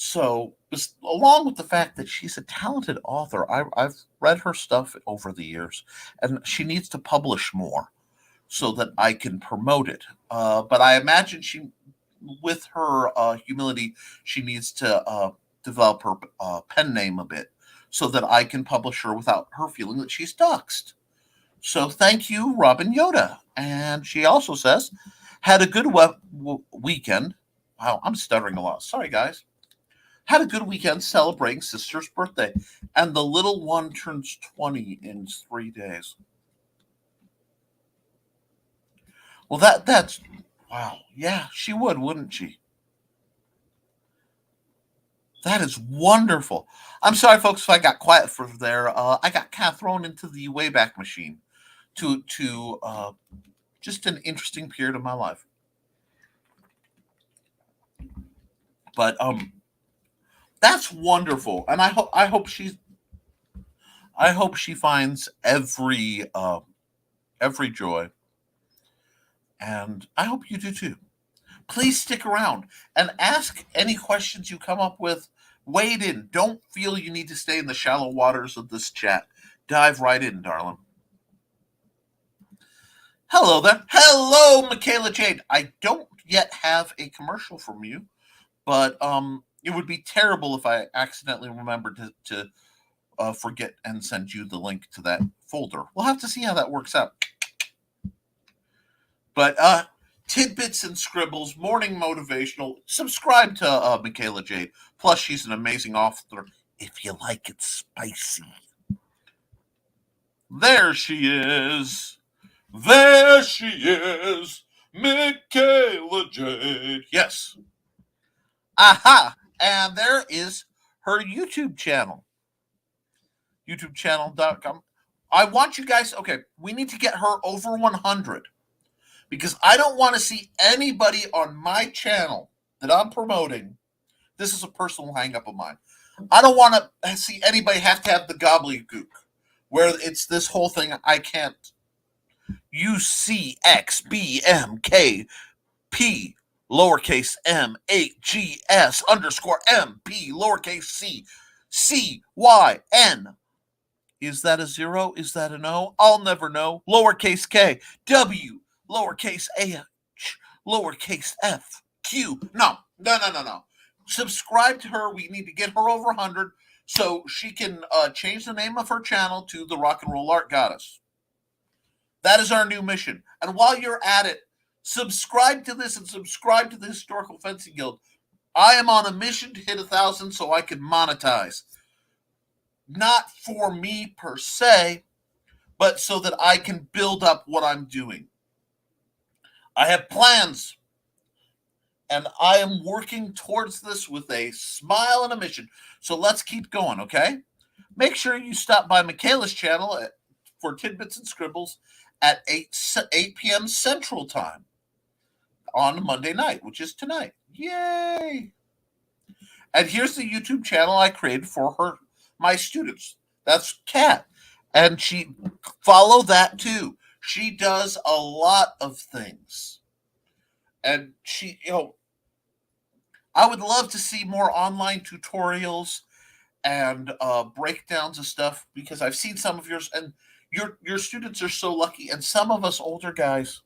S2: So, along with the fact that she's a talented author, I've read her stuff over the years, and she needs to publish more so that I can promote it. But I imagine with her humility, she needs to develop her pen name a bit so that I can publish her without her feeling that she's doxxed. So thank you, Robin Yoda. And she also says, had a good weekend. Wow, I'm stuttering a lot. Sorry, guys. Had a good weekend celebrating sister's birthday, and the little one turns 20 in 3 days. Well, that's wow. Yeah, she would, wouldn't she? That is wonderful. I'm sorry, folks, if I got quiet for there. I got kind of thrown into the Wayback Machine to just an interesting period of my life. But that's wonderful, and I hope she finds every joy, and I hope you do too. Please stick around and ask any questions you come up with. Wade in. Don't feel you need to stay in the shallow waters of this chat. Dive right in, darling. Hello there. Hello, Michaela Jade. I don't yet have a commercial from you, but it would be terrible if I accidentally remembered to forget and send you the link to that folder. We'll have to see how that works out. But tidbits and scribbles, morning motivational. Subscribe to Michaela Jade. Plus, she's an amazing author if you like it spicy. There she is. There she is. Michaela Jade. Yes. Aha. And there is her YouTube channel. YouTubechannel.com. I want you guys, okay, we need to get her over 100. Because I don't want to see anybody on my channel that I'm promoting. This is a personal hang-up of mine. I don't want to see anybody have to have the gobbledygook, where it's this whole thing. I can't. UCXBMKP lowercase m 8GS underscore MP lowercase c CYN. Is that a 0? Is that an O? I'll never know. Lowercase k W lowercase h, lowercase f, q. No. Subscribe to her. We need to get her over 100 so she can change the name of her channel to the Rock and Roll Art Goddess. That is our new mission. And while you're at it, subscribe to this and subscribe to the Historical Fencing Guild. I am on a mission to hit 1,000 so I can monetize. Not for me per se, but so that I can build up what I'm doing. I have plans, and I am working towards this with a smile and a mission. So let's keep going, okay? Make sure you stop by Michaela's channel for tidbits and scribbles at 8 p.m. Central Time on Monday night, which is tonight. Yay! And here's the YouTube channel I created for my students. That's Kat. And she follow that too. She does a lot of things. And she, I would love to see more online tutorials and breakdowns of stuff, because I've seen some of yours, and your students are so lucky. And some of us older guys,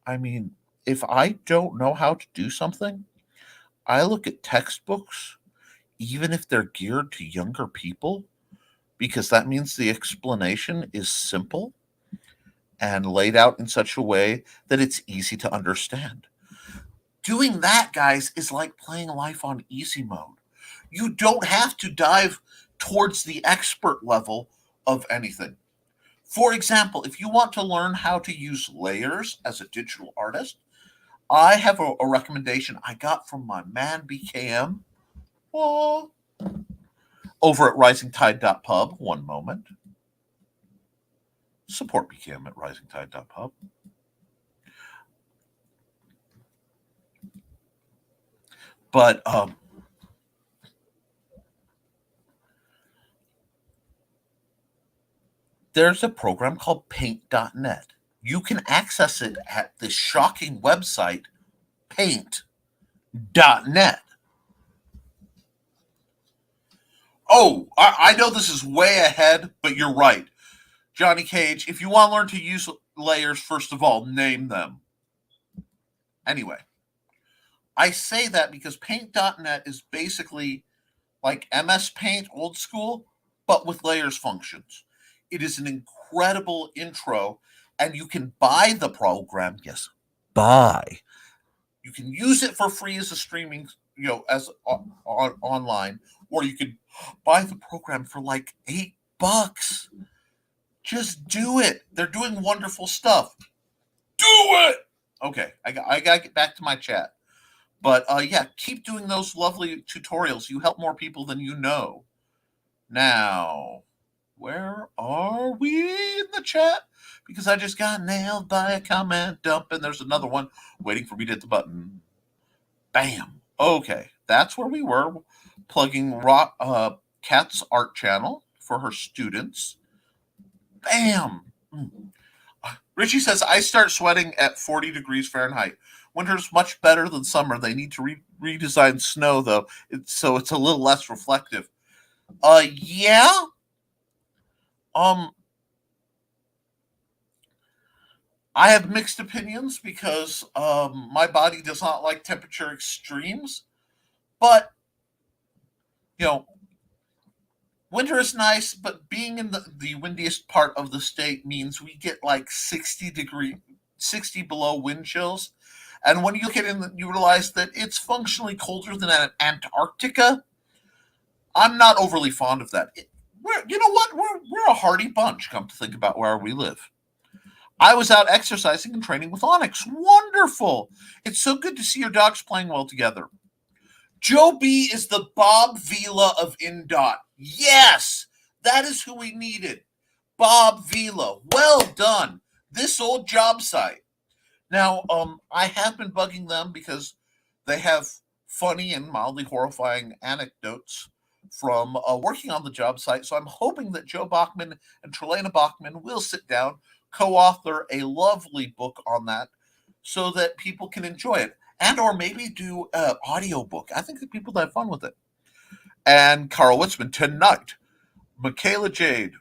S2: I mean, if I don't know how to do something, I look at textbooks, even if they're geared to younger people, because that means the explanation is simple and laid out in such a way that it's easy to understand. Doing that, guys, is like playing life on easy mode. You don't have to dive towards the expert level of anything. For example, if you want to learn how to use layers as a digital artist, I have a recommendation I got from my man BKM over at Risingtide.pub. One moment. Support BKM at Risingtide.pub. But there's a program called paint.net. You can access it at this shocking website, paint.net. Oh, I know this is way ahead, but you're right. Johnny Cage, if you want to learn to use layers, first of all, name them. Anyway, I say that because Paint.net is basically like MS Paint old school, but with layers functions. It is an incredible intro, and you can buy the program. Yes, buy. You can use it for free as a streaming, as online, or you can buy the program for like $8. Just do it. They're doing wonderful stuff. Do it. Okay, I got to get back to my chat. But yeah, keep doing those lovely tutorials. You help more people than you know. Now, where are we in the chat? Because I just got nailed by a comment dump, and there's another one waiting for me to hit the button. Bam. Okay, that's where we were, plugging Kat's art channel for her students. Bam. Richie says, I start sweating at 40 degrees Fahrenheit. Winter's much better than summer. They need to redesign snow, though, so it's a little less reflective. Yeah. I have mixed opinions because my body does not like temperature extremes. But, winter is nice, but being in the windiest part of the state means we get like 60 below wind chills. And when you look at it, you realize that it's functionally colder than Antarctica. I'm not overly fond of that. You know what? We're a hardy bunch, come to think about where we live. I was out exercising and training with Onyx. Wonderful. It's so good to see your dogs playing well together. Joe B is the Bob Vila of INDOT. Yes, that is who we needed. Bob Vila. Well done. This old job site. Now, I have been bugging them because they have funny and mildly horrifying anecdotes from working on the job site. So I'm hoping that Joe Bachman and Trelena Bachman will sit down, co-author a lovely book on that so that people can enjoy it. And or maybe do an audio book. I think that people have fun with it. And Carl Witzman tonight, Michaela Jade.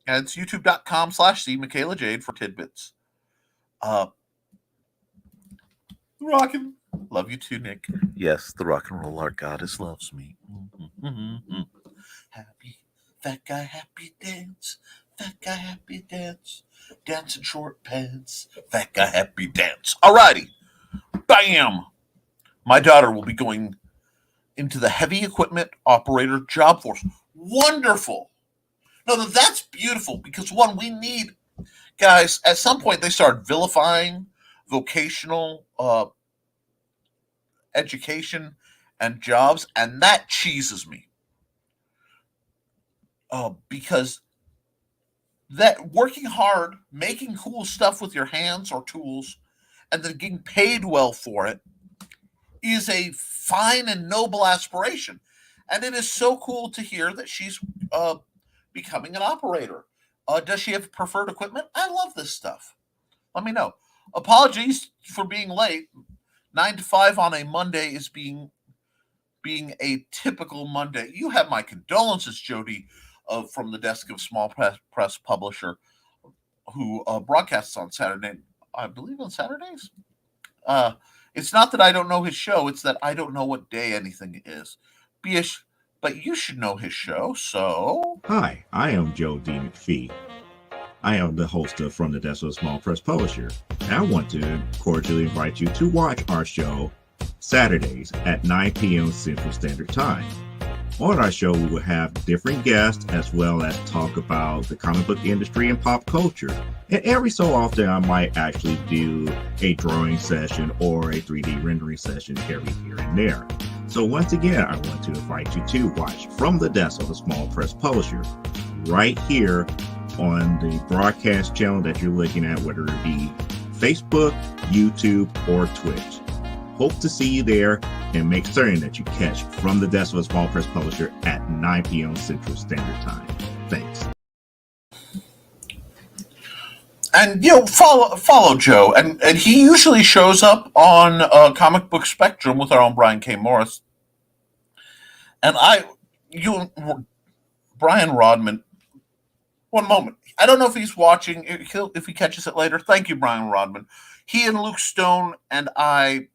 S2: And it's youtube.com/C Michaela Jade for tidbits. Rockin'. Love you too, Nick. Yes, the rock and roll art goddess loves me. Happy, fat guy, happy dance. Fat guy, happy dance. Dance in short pants. Fat guy, happy dance. Alrighty. Bam! My daughter will be going into the heavy equipment operator job force. Wonderful. No, that's beautiful because one, we need, guys, at some point they started vilifying vocational education and jobs, and that cheeses me. Because that working hard, making cool stuff with your hands or tools, and then getting paid well for it is a fine and noble aspiration. And it is so cool to hear that she's becoming an operator. Does she have preferred equipment? I love this stuff. Let me know. Apologies for being late. 9 to 5 on a Monday is being a typical Monday. You have my condolences, Jody, from the desk of Small Press Publisher, who broadcasts on Saturday. I believe on Saturdays. It's not that I don't know his show; it's that I don't know what day anything is. But you should know his show. So,
S4: hi, I am Joe D. McPhee. I am the host of From the Desk of a Small Press Publisher, and I want to cordially invite you to watch our show Saturdays at 9 p.m. Central Standard Time. On our show, we will have different guests as well as talk about the comic book industry and pop culture. And every so often, I might actually do a drawing session or a 3D rendering session every here and there. So once again, I want to invite you to watch From the Desk of a Small Press Publisher right here on the broadcast channel that you're looking at, whether it be Facebook, YouTube, or Twitch. Hope to see you there, and make certain that you catch From the Desk of a Small Press Publisher at 9 p.m. Central Standard Time. Thanks.
S2: And follow Joe, and he usually shows up on Comic Book Spectrum with our own Brian K. Morris. And Brian Rodman. One moment. I don't know if he's watching, if he catches it later. Thank you, Brian Rodman. He and Luke Stone and I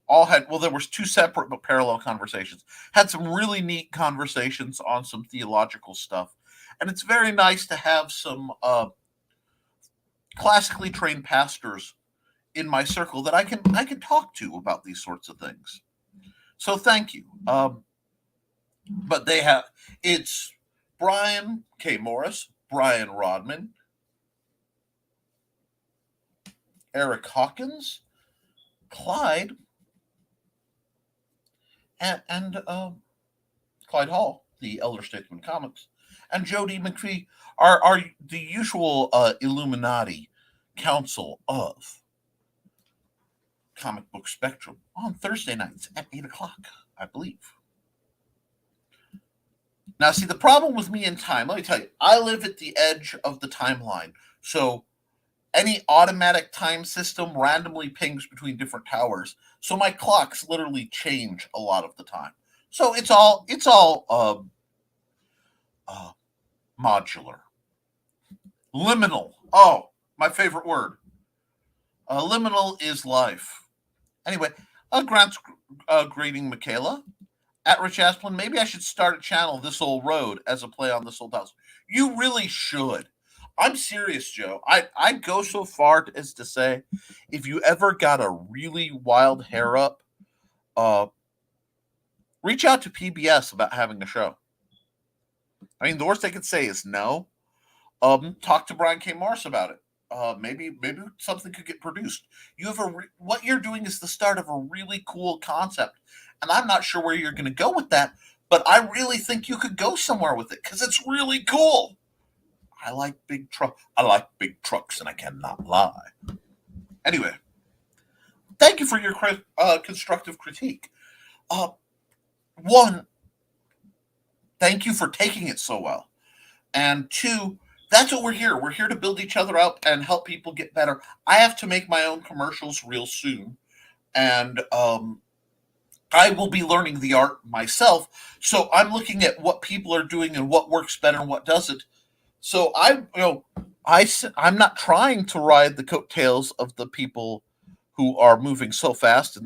S2: all had, well, there was two separate but parallel conversations. Had some really neat conversations on some theological stuff. And it's very nice to have some classically trained pastors in my circle that I can talk to about these sorts of things. So thank you. But it's Brian K. Morris, Brian Rodman, Eric Hawkins, Clyde, and Clyde Hall, the Elder Statesman Comics, and Jody McPhee are the usual Illuminati Council of Comic Book Spectrum on Thursday nights at 8 o'clock, I believe. Now, see, the problem with me in time, let me tell you, I live at the edge of the timeline. So any automatic time system randomly pings between different towers. So my clocks literally change a lot of the time. So it's all modular. Liminal. Oh, my favorite word. Liminal is life. Anyway, Grant's greeting Michaela. At Rich Asplin, maybe I should start a channel, This Old Road, as a play on This Old House. You really should. I'm serious, Joe. I'd go so far as to say, if you ever got a really wild hair up, reach out to PBS about having a show. I mean, the worst they could say is no. Talk to Brian K. Morris about it. Maybe something could get produced. What you're doing is the start of a really cool concept. And I'm not sure where you're going to go with that, but I really think you could go somewhere with it because it's really cool. I like big trucks, and I cannot lie. Anyway, thank you for your constructive critique. One, thank you for taking it so well. And two, that's what we're here. We're here to build each other up and help people get better. I have to make my own commercials real soon. And I will be learning the art myself. So I'm looking at what people are doing and what works better and what doesn't. So I'm not trying to ride the coattails of the people who are moving so fast,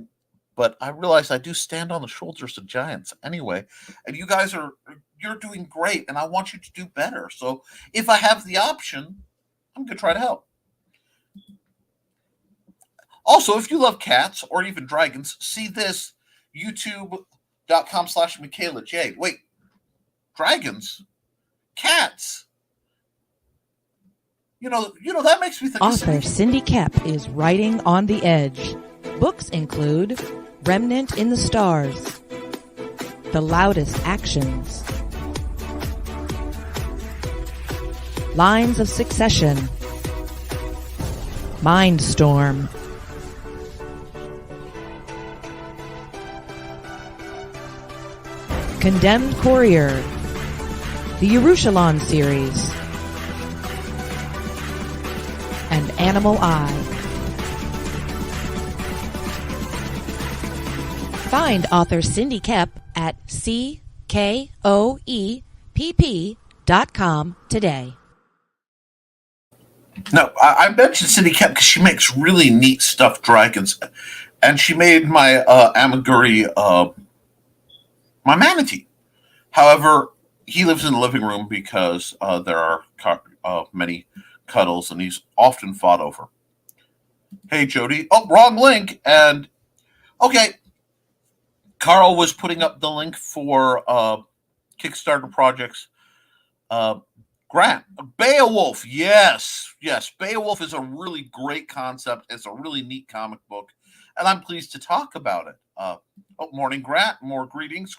S2: but I realize I do stand on the shoulders of giants anyway. And you guys you're doing great, and I want you to do better. So if I have the option, I'm going to try to help. Also, if you love cats or even dragons, see this. YouTube.com/Michaela Jade. Wait, dragons? Cats? You know, that makes me think.
S5: Author Cindy Koepp is writing on the edge. Books include Remnant in the Stars, The Loudest Actions, Lines of Succession, Mindstorm, Condemned Courier, the Yerushalayim series, and Animal Eye. Find author Cindy Koepp at CKOEPP.com today.
S2: No, I mentioned Cindy Koepp because she makes really neat stuffed dragons, and she made my Amaguri my manatee. However, he lives in the living room because there are many cuddles, and he's often fought over. Hey, Jody. Oh, wrong link. And okay, Carl was putting up the link for Kickstarter projects. Grant, Beowulf. Yes. Beowulf is a really great concept. It's a really neat comic book, and I'm pleased to talk about it. Morning, Grant. More greetings.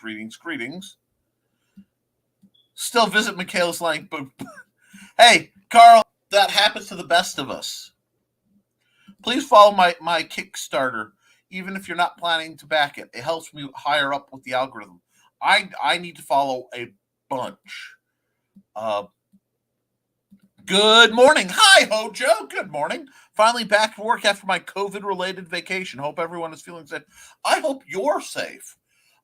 S2: Still visit Michaela's link, but hey, Carl, that happens to the best of us. Please follow my Kickstarter, even if you're not planning to back it. It helps me higher up with the algorithm. I need to follow a bunch. Good morning. Hi, Hojo. Good morning. Finally back to work after my COVID-related vacation. Hope everyone is feeling safe. I hope you're safe.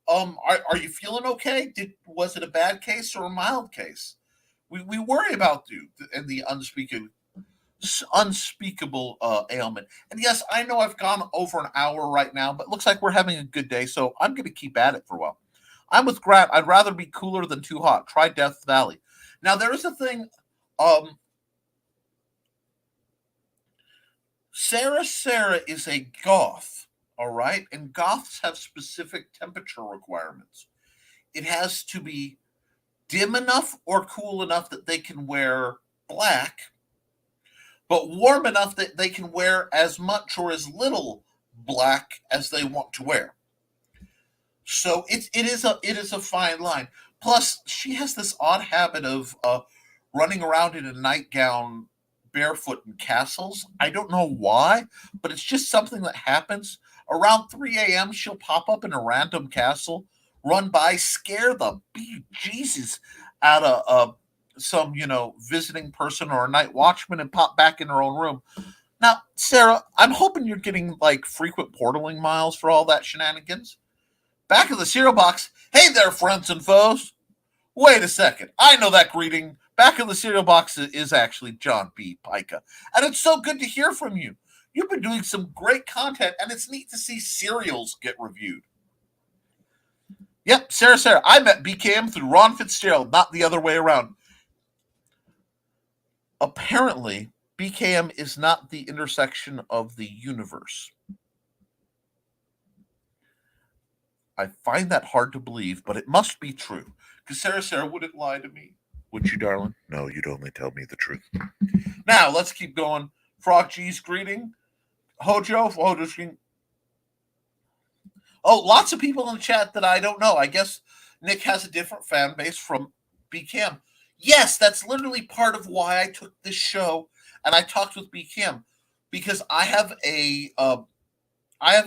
S2: Are you feeling okay? Was it a bad case or a mild case? We worry about you and the unspeakable ailment. And yes, I know I've gone over an hour right now, but it looks like we're having a good day, so I'm going to keep at it for a while. I'm with Grant. I'd rather be cooler than too hot. Try Death Valley. Now, there is a thing. Sarah is a goth, all right? And goths have specific temperature requirements. It has to be dim enough or cool enough that they can wear black, but warm enough that they can wear as much or as little black as they want to wear. So it is a fine line. Plus, she has this odd habit of running around in a nightgown, barefoot in castles. I don't know why, but it's just something that happens. Around 3 a.m., she'll pop up in a random castle, run by, scare the bejesus out of some, visiting person or a night watchman and pop back in her own room. Now, Sarah, I'm hoping you're getting like frequent portaling miles for all that shenanigans. Back of the cereal box. Hey there, friends and foes. Wait a second. I know that greeting. Back of the cereal box is actually John B. Pica. And it's so good to hear from you. You've been doing some great content, and it's neat to see cereals get reviewed. Yep, Sarah. I met BKM through Ron Fitzgerald, not the other way around. Apparently, BKM is not the intersection of the universe. I find that hard to believe, but it must be true. Because Sarah wouldn't lie to me. Would you, darling? No, you'd only tell me the truth. Now, let's keep going. Frog G's greeting. Hojo's greeting. Oh, lots of people in the chat that I don't know. I guess Nick has a different fan base from BKM. Yes, that's literally part of why I took this show and I talked with BKM. Because I have a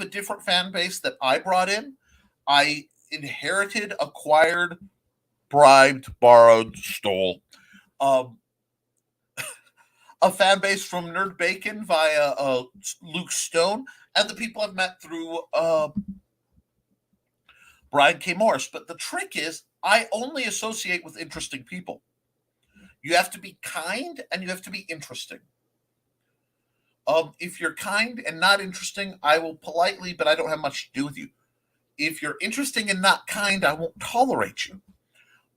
S2: different fan base that I brought in. I inherited, acquired, bribed, borrowed, stole a fan base from Nerd Bacon via Luke Stone and the people I've met through Brian K. Morris. But the trick is I only associate with interesting people. You have to be kind and you have to be interesting. If you're kind and not interesting, I will politely, but I don't have much to do with you. If you're interesting and not kind, I won't tolerate you.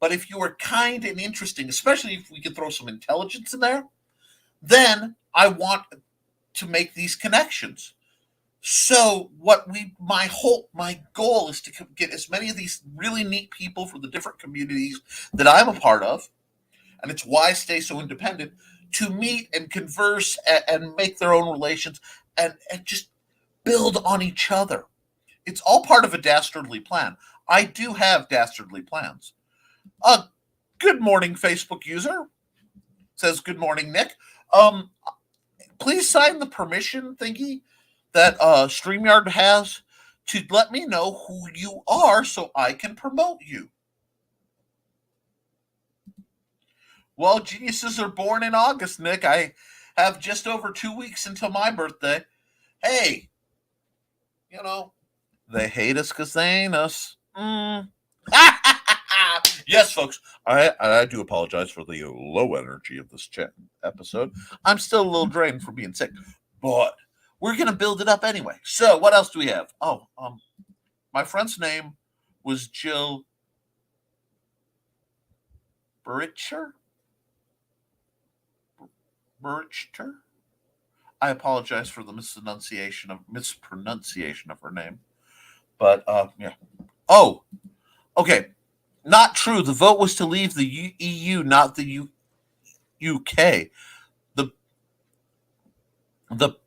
S2: But if you are kind and interesting, especially if we can throw some intelligence in there, then I want to make these connections. So my goal is to get as many of these really neat people from the different communities that I'm a part of, and it's why I stay so independent, to meet and converse and make their own relations and just build on each other. It's all part of a dastardly plan. I do have dastardly plans. Good morning, Facebook user. Says, good morning, Nick. Please sign the permission thingy that StreamYard has to let me know who you are so I can promote you. Well, geniuses are born in August, Nick. I have just over 2 weeks until my birthday. Hey, they hate us because they ain't us. Yes, folks, I do apologize for the low energy of this episode. I'm still a little drained from being sick, but we're going to build it up anyway. So what else do we have? Oh, my friend's name was Jill Burichter. I apologize for the mispronunciation of her name. But, yeah. Oh, okay. Not true. The vote was to leave the EU, not the UK. The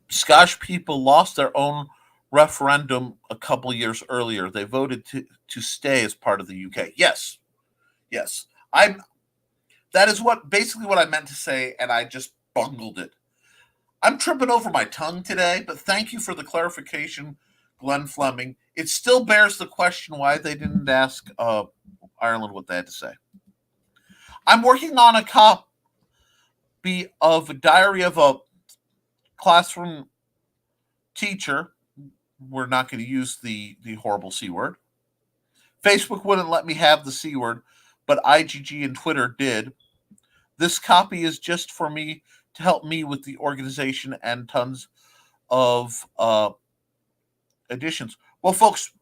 S2: Scottish people lost their own referendum a couple years earlier. They voted to stay as part of the UK. Yes. That is basically what I meant to say, and I just bungled it. I'm tripping over my tongue today, but thank you for the clarification, Glenn Fleming. It still bears the question why they didn't ask Ireland what they had to say. I'm working on a copy of a diary of a classroom teacher. We're not going to use the horrible C word. Facebook wouldn't let me have the C word, but IGG and Twitter did. This copy is just for me to help me with the organization and tons of additions. Well, folks,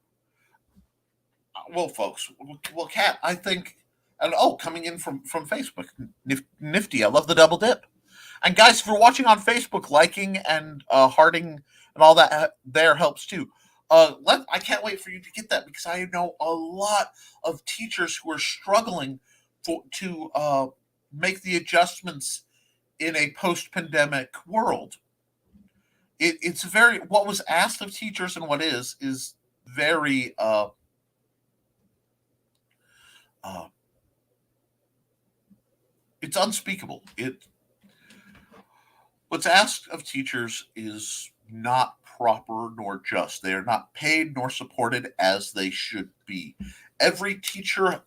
S2: Kat, I think, and coming in from Facebook, nifty. I love the double dip. And guys, if you're watching on Facebook, liking and hearting and all that there helps too. I can't wait for you to get that, because I know a lot of teachers who are struggling to make the adjustments in a post-pandemic world. It's very, what was asked of teachers and what is very it's unspeakable. What's asked of teachers is not proper nor just. They are not paid nor supported as they should be. Every teacher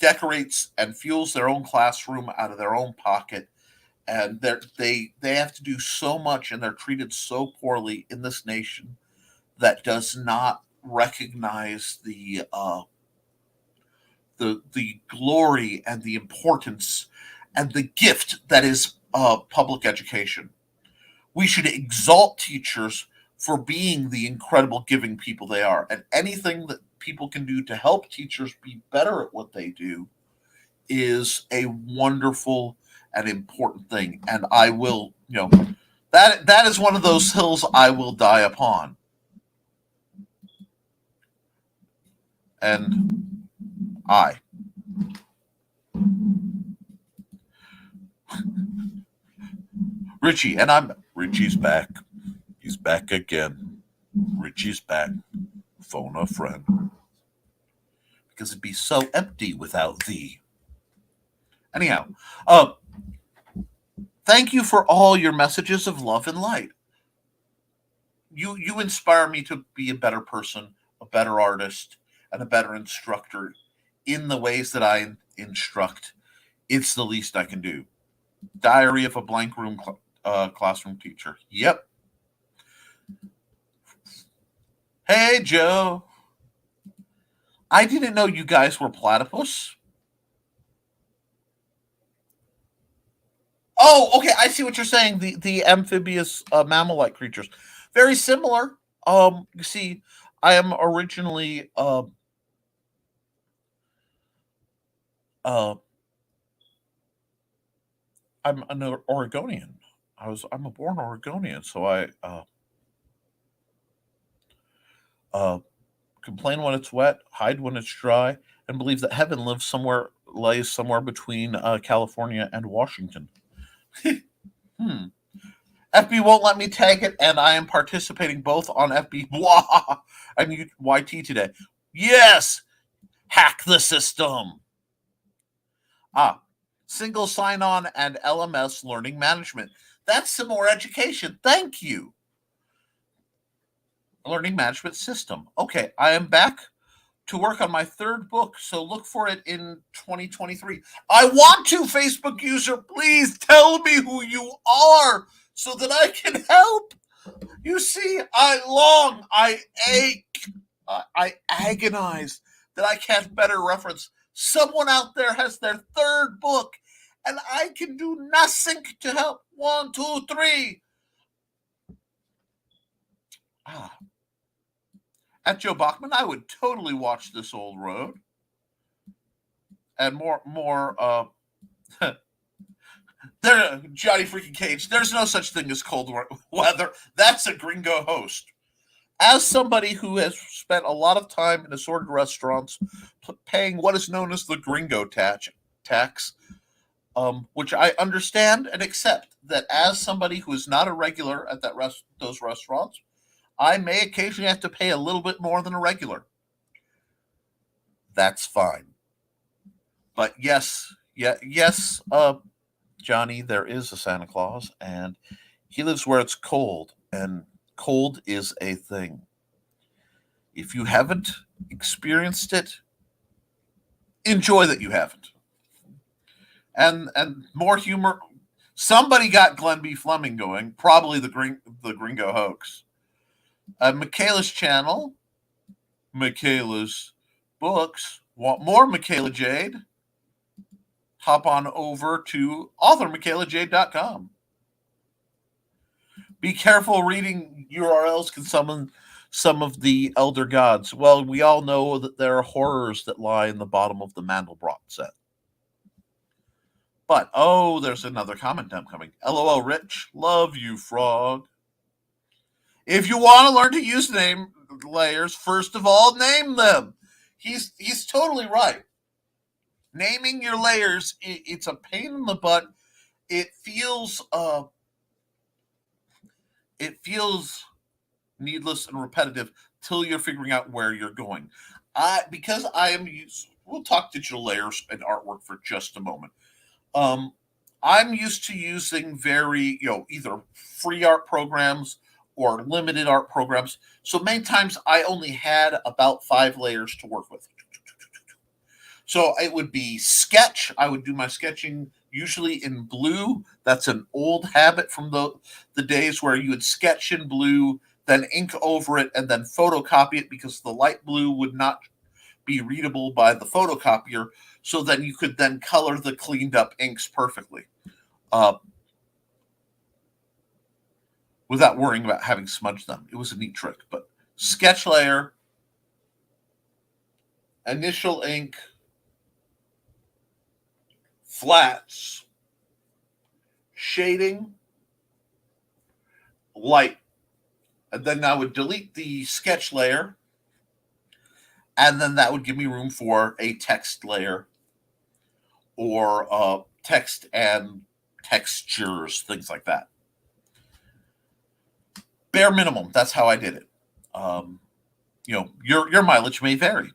S2: decorates and fuels their own classroom out of their own pocket, and they have to do so much, and they're treated so poorly in this nation that does not recognize the glory and the importance and the gift that is public education. We should exalt teachers for being the incredible giving people they are, and anything that people can do to help teachers be better at what they do is a wonderful and important thing. And I will, that is one of those hills I will die upon. And Richie, and Richie's back. He's back again. Richie's back. Phone a friend. Because it'd be so empty without thee. Anyhow, thank you for all your messages of love and light. You inspire me to be a better person, a better artist, and a better instructor in the ways that I instruct. It's the least I can do. Diary of a Blank Room Classroom Teacher. Yep. Hey, Joe. I didn't know you guys were platypus. Oh, okay. I see what you're saying. The amphibious mammal-like creatures. Very similar. You see, I am originally I'm an Oregonian. I'm a born Oregonian, so I complain when it's wet, hide when it's dry, and believe that heaven lays somewhere between California and Washington. FB won't let me tag it, and I am participating both on FB and YT today. Yes! Hack the system! Single sign-on and LMS learning management. That's some more education. Thank you. Learning management system. Okay, I am back to work on my third book, so look for it in 2023. I want to, Facebook user. Please tell me who you are so that I can help. You see, I ache, I agonize that I can't better reference. Someone out there has their third book, and I can do nothing to help. 1, 2, 3. At Joe Bachman, I would totally watch This Old Road. And more. There, Johnny freaking Cage. There's no such thing as cold weather. That's a gringo host. As somebody who has spent a lot of time in assorted restaurants, paying what is known as the gringo tax, which I understand and accept, that as somebody who is not a regular at those restaurants, I may occasionally have to pay a little bit more than a regular. That's fine. But yes, Johnny, there is a Santa Claus, and he lives where it's cold, and cold is a thing. If you haven't experienced it, enjoy that you haven't. And more humor. Somebody got Glenn B. Fleming going, probably the Gringo hoax. Michaela's channel, Michaela's books. Want more Michaela Jade? Hop on over to authormichaelajade.com. Be careful reading URLs can summon some of the elder gods. Well, we all know that there are horrors that lie in the bottom of the Mandelbrot set. But, there's another comment dump coming. LOL, Rich. Love you, Frog. If you want to learn to use name layers, first of all, name them. He's totally right. Naming your layers, it's a pain in the butt. It feels needless and repetitive till you're figuring out where you're going. We'll talk digital layers and artwork for just a moment. I'm used to using very, either free art programs or limited art programs. So many times I only had about 5 layers to work with. So it would be sketch. I would do my sketching usually in blue. That's an old habit from the days where you would sketch in blue, then ink over it, and then photocopy it because the light blue would not be readable by the photocopier. So then you could then color the cleaned up inks perfectly without worrying about having smudged them. It was a neat trick. But sketch layer, initial ink, flats, shading, light. And then I would delete the sketch layer, and then that would give me room for a text layer or text and textures, things like that. Bare minimum, that's how I did it. Your mileage may vary.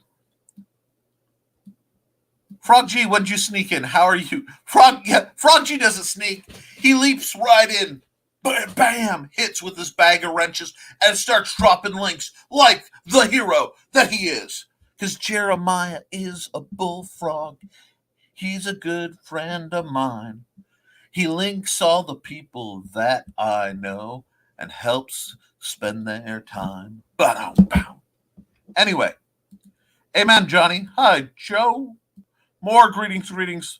S2: Frog G, when did you sneak in? How are you? Frog G doesn't sneak. He leaps right in. Bam! Hits with his bag of wrenches and starts dropping links like the hero that he is. Because Jeremiah is a bullfrog. He's a good friend of mine. He links all the people that I know and helps spend their time. Bow. Anyway. Amen, Johnny. Hi, Joe. More greetings.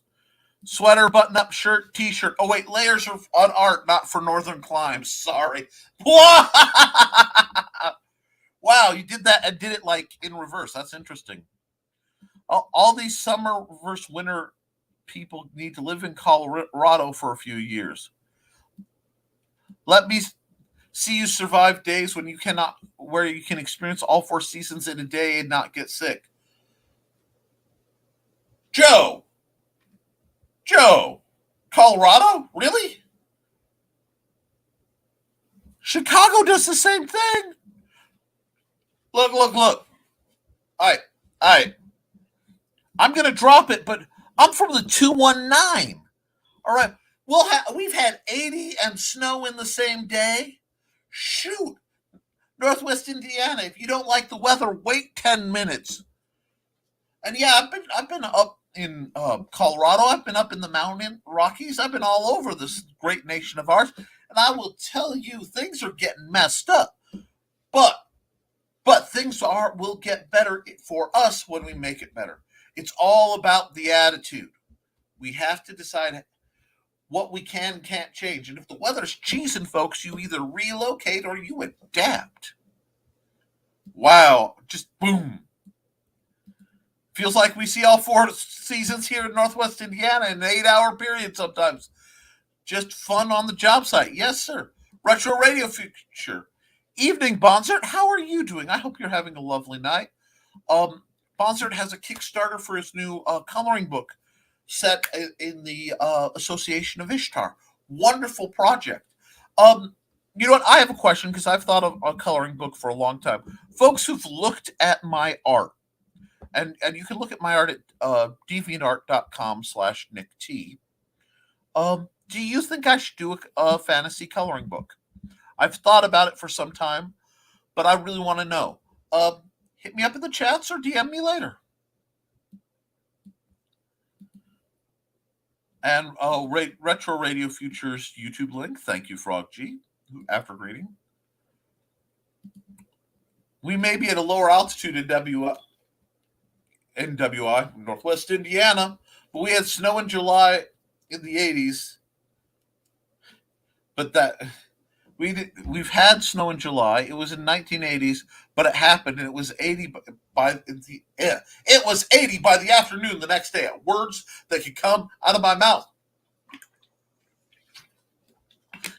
S2: Sweater, button-up shirt, t-shirt. Oh, wait, layers are on art, not for northern climes. Sorry. Wow, you did that and did it like in reverse. That's interesting. All these summer versus winter people need to live in Colorado for a few years. Let me see you survive days where you can experience all 4 seasons in a day and not get sick. Joe, Colorado? Really? Chicago does the same thing. Look. All right. I'm going to drop it, but I'm from the 219. All right. We've had 80 and snow in the same day. Shoot. Northwest Indiana, if you don't like the weather, wait 10 minutes. And yeah, I've been up in Colorado. I've been up in the mountain Rockies. I've been all over this great nation of ours. And I will tell you, things are getting messed up. But things will get better for us when we make it better. It's all about the attitude. We have to decide what we can and can't change. And if the weather's cheesing, folks, you either relocate or you adapt. Wow, just boom. Feels like we see all 4 seasons here in Northwest Indiana in an 8-hour period sometimes. Just fun on the job site. Yes, sir. Retro Radio Future. Evening, Bonzert. How are you doing? I hope you're having a lovely night. Bonzert has a Kickstarter for his new coloring book set in the Association of Ishtar. Wonderful project. You know what? I have a question because I've thought of a coloring book for a long time. Folks who've looked at my art, and you can look at my art at deviantart.com/NickT. Do you think I should do a fantasy coloring book? I've thought about it for some time, but I really want to know. Hit me up in the chats or DM me later. And Retro Radio Future's YouTube link. Thank you, Frog G, after greeting. We may be at a lower altitude in NWI, Northwest Indiana. But we had snow in July in the 80s. But we've had snow in July. It was in 1980s, but it happened, and it was 80 it was 80 by the afternoon the next day. Words that could come out of my mouth.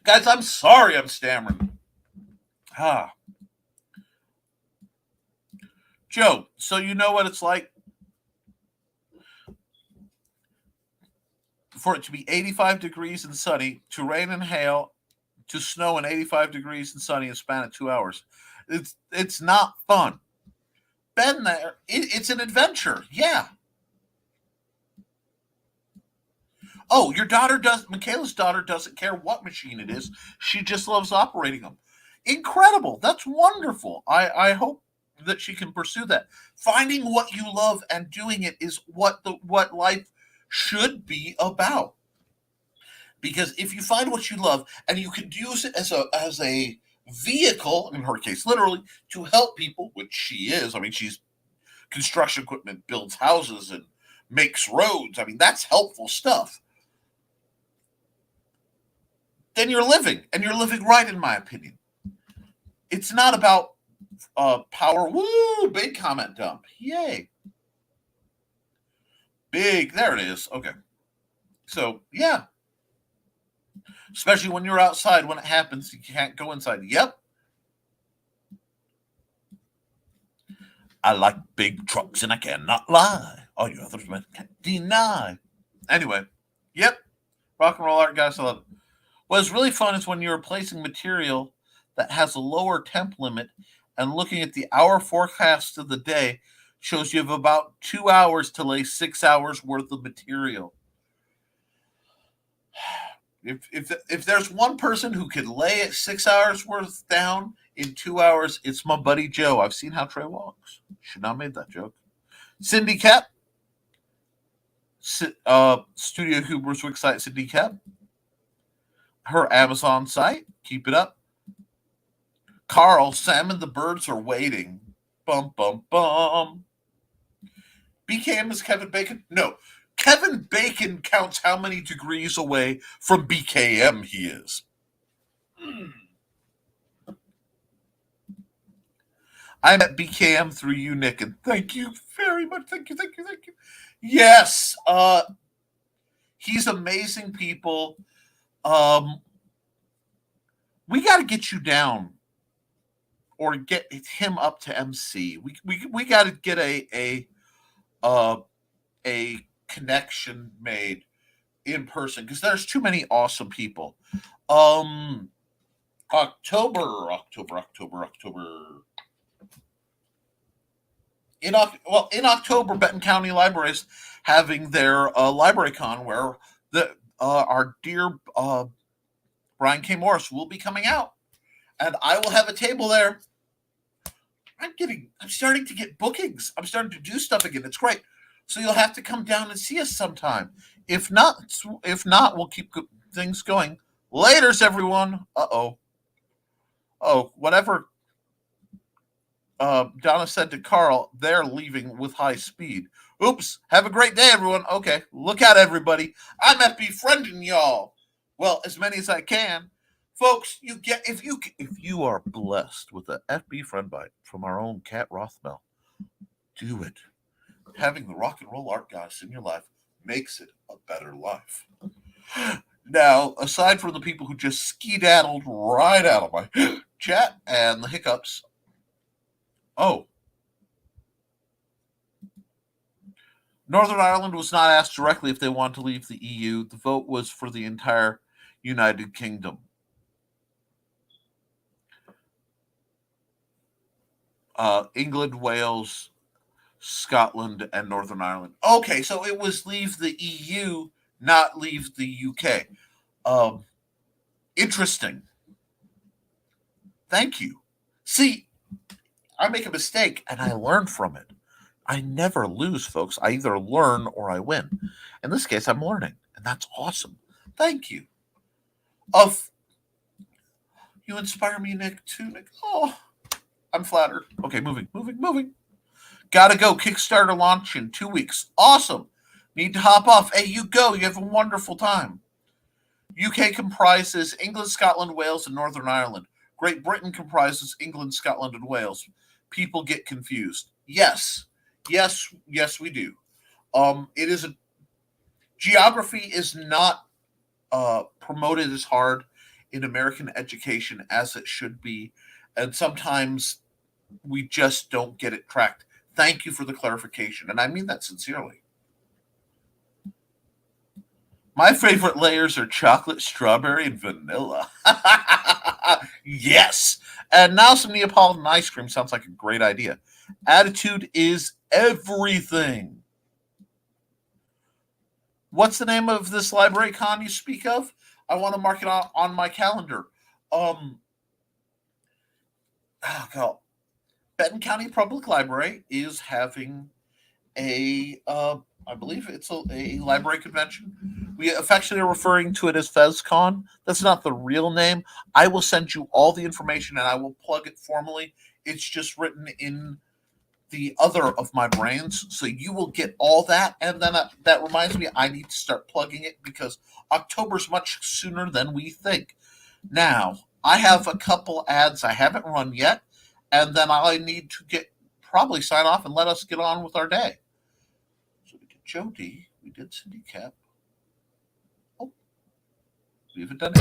S2: Guys, I'm sorry I'm stammering. Joe, so you know what it's like for it to be 85 degrees and sunny, to rain and hail, to snow and 85 degrees and sunny in a span of 2 hours. It's not fun. Been there. It's an adventure. Yeah. Oh, Michaela's daughter doesn't care what machine it is. She just loves operating them. Incredible. That's wonderful. I hope that she can pursue that. Finding what you love and doing it is what life should be about. Because if you find what you love and you can use it as a vehicle, in her case, literally, to help people, which she is. I mean, she's construction equipment, builds houses and makes roads. I mean, that's helpful stuff. Then you're living, and you're living right, in my opinion. It's not about power. Woo! Big comment dump. Yay. Big. There it is. Okay. So, yeah. Especially when you're outside, when it happens, you can't go inside. Yep. I like big trucks, and I cannot lie. All you others can't deny. Anyway. Yep. Rock and roll art, guys. I love it. What's really fun is when you're replacing material that has a lower temp limit, and looking at the hour forecast of the day shows you have about 2 hours to lay 6 hours worth of material. If there's one person who could lay it 6 hours worth down in 2 hours, it's my buddy Joe. I've seen how Trey walks. Should not have made that joke. Cindy Koepp, Studio Huber's website, Cindy Koepp. Her Amazon site, keep it up. Carl, Sam and the Birds Are Waiting. Bum, bum, bum. BKM is Kevin Bacon? No. Kevin Bacon counts how many degrees away from BKM he is. I met BKM through you, Nick, and thank you very much. Thank you. Yes. He's amazing people. We got to get you down, or get him up to MC. We got to get a connection made in person, because there's too many awesome people. October. In October, Benton County Library is having their library con, where our dear Brian K. Morris will be coming out, and I will have a table there. I'm starting to get bookings. I'm starting to do stuff again. It's great. So you'll have to come down and see us sometime. If not, we'll keep things going. Laters, everyone. Oh, whatever Donna said to Carl, they're leaving with high speed. Oops. Have a great day, everyone. Okay. Look out, everybody. I'm FB friending y'all. Well, as many as I can. Folks, if you are blessed with an FB friend bite from our own Kat Rothmel, do it. Having the rock and roll art goddess in your life makes it a better life. Now, aside from the people who just skedaddled right out of my chat and the hiccups, Northern Ireland was not asked directly if they wanted to leave the EU. The vote was for the entire United Kingdom. England, Wales, Scotland, and Northern Ireland. Okay, so it was leave the EU, not leave the UK. Interesting. Thank you. See, I make a mistake and I learn from it. I never lose, folks. I either learn or I win. In this case, I'm learning, and that's awesome. Thank you. You inspire me, Nick, too, Nick. Oh, I'm flattered. Okay, moving. Gotta go. Kickstarter launch in 2 weeks. Awesome. Need to hop off. Hey, you go. You have a wonderful time. UK comprises England, Scotland, Wales, and Northern Ireland. Great Britain comprises England, Scotland, and Wales. People get confused. Yes, we do. It is geography is not promoted as hard in American education as it should be, and sometimes we just don't get it tracked. Thank you for the clarification, and I mean that sincerely. My favorite layers are chocolate, strawberry, and vanilla. Yes. And now some Neapolitan ice cream sounds like a great idea. Attitude is everything. What's the name of this library con you speak of? I want to mark it on my calendar. Benton County Public Library is having I believe it's a library convention. We affectionately are referring to it as FezCon. That's not the real name. I will send you all the information and I will plug it formally. It's just written in the other of my brains, so you will get all that. And then that reminds me, I need to start plugging it because October's much sooner than we think. Now, I have a couple ads I haven't run yet, and then I need to probably sign off and let us get on with our day. So we did Jody, we did Cindy Koepp. Oh, we haven't done it.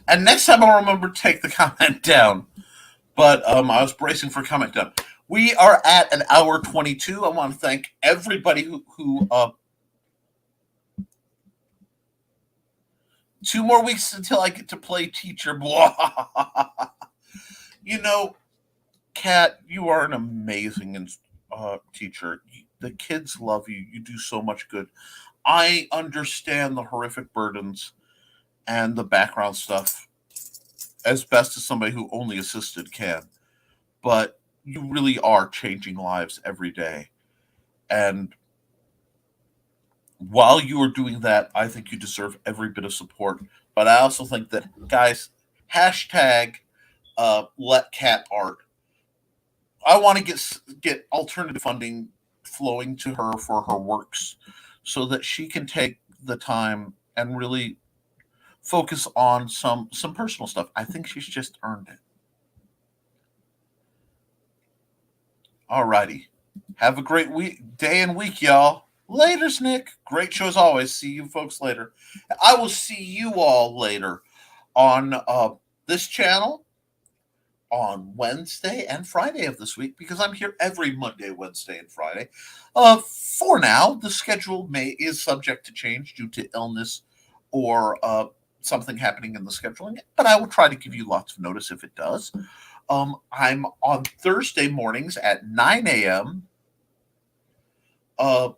S2: And next time I'll remember to take the comment down. But I was bracing for comment down. We are at an hour 22. I want to thank everybody who 2 more weeks until I get to play teacher. You know, Kat, you are an amazing teacher. The kids love you. You do so much good. I understand the horrific burdens and the background stuff as best as somebody who only assisted can. But you really are changing lives every day. And while you are doing that, I think you deserve every bit of support. But I also think that, guys, hashtag let Kat art. I want to get alternative funding flowing to her for her works so that she can take the time and really focus on some personal stuff. I think she's just earned it. All righty. Have a great day and week, y'all. Laters, Nick. Great show as always. See you folks later. I will see you all later on this channel on Wednesday and Friday of this week because I'm here every Monday, Wednesday, and Friday. For now, the schedule is subject to change due to illness or something happening in the scheduling, but I will try to give you lots of notice if it does. I'm on Thursday mornings at 9 a.m. On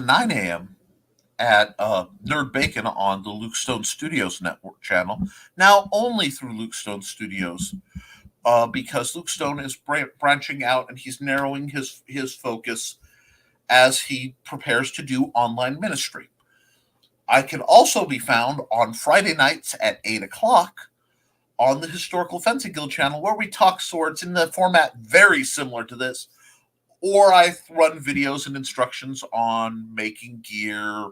S2: 9 a.m. at Nerd Bacon on the Luke Stone Studios network channel. Now only through Luke Stone Studios because Luke Stone is branching out and he's narrowing his focus as he prepares to do online ministry. I can also be found on Friday nights at 8 o'clock on the Historical Fencing Guild channel where we talk swords in the format very similar to this. Or I run videos and instructions on making gear,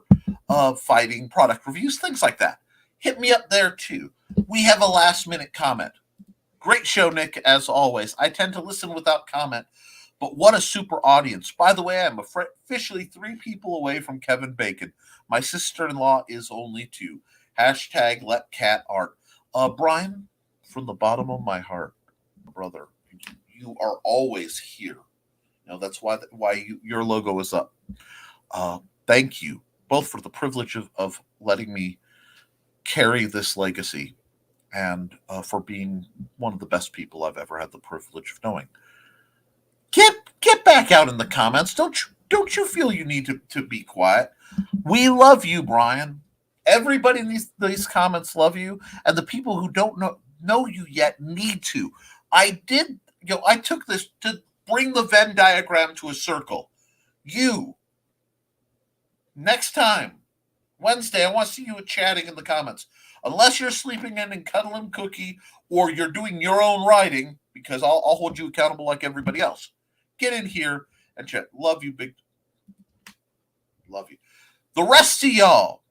S2: fighting, product reviews, things like that. Hit me up there too. We have a last minute comment. Great show, Nick, as always. I tend to listen without comment, but what a super audience. By the way, I'm officially 3 people away from Kevin Bacon. My sister-in-law is only 2. Hashtag let cat art. Brian, from the bottom of my heart, brother, you are always here. That's why your logo is up. Thank you both for the privilege of letting me carry this legacy, and for being one of the best people I've ever had the privilege of knowing. Get back out in the comments. Don't you feel you need to be quiet? We love you, Brian. Everybody in these comments love you, and the people who don't know you yet need to. I took this to bring the Venn diagram to a circle. You, next time, Wednesday, I want to see you chatting in the comments. Unless you're sleeping in and cuddling Cookie, or you're doing your own writing, because I'll hold you accountable like everybody else. Get in here and chat. Love you, big. Love you. The rest of y'all,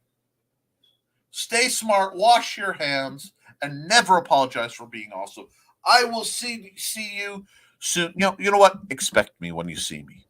S2: stay smart, wash your hands, and never apologize for being awesome. I will see you soon. You know what? Expect me when you see me.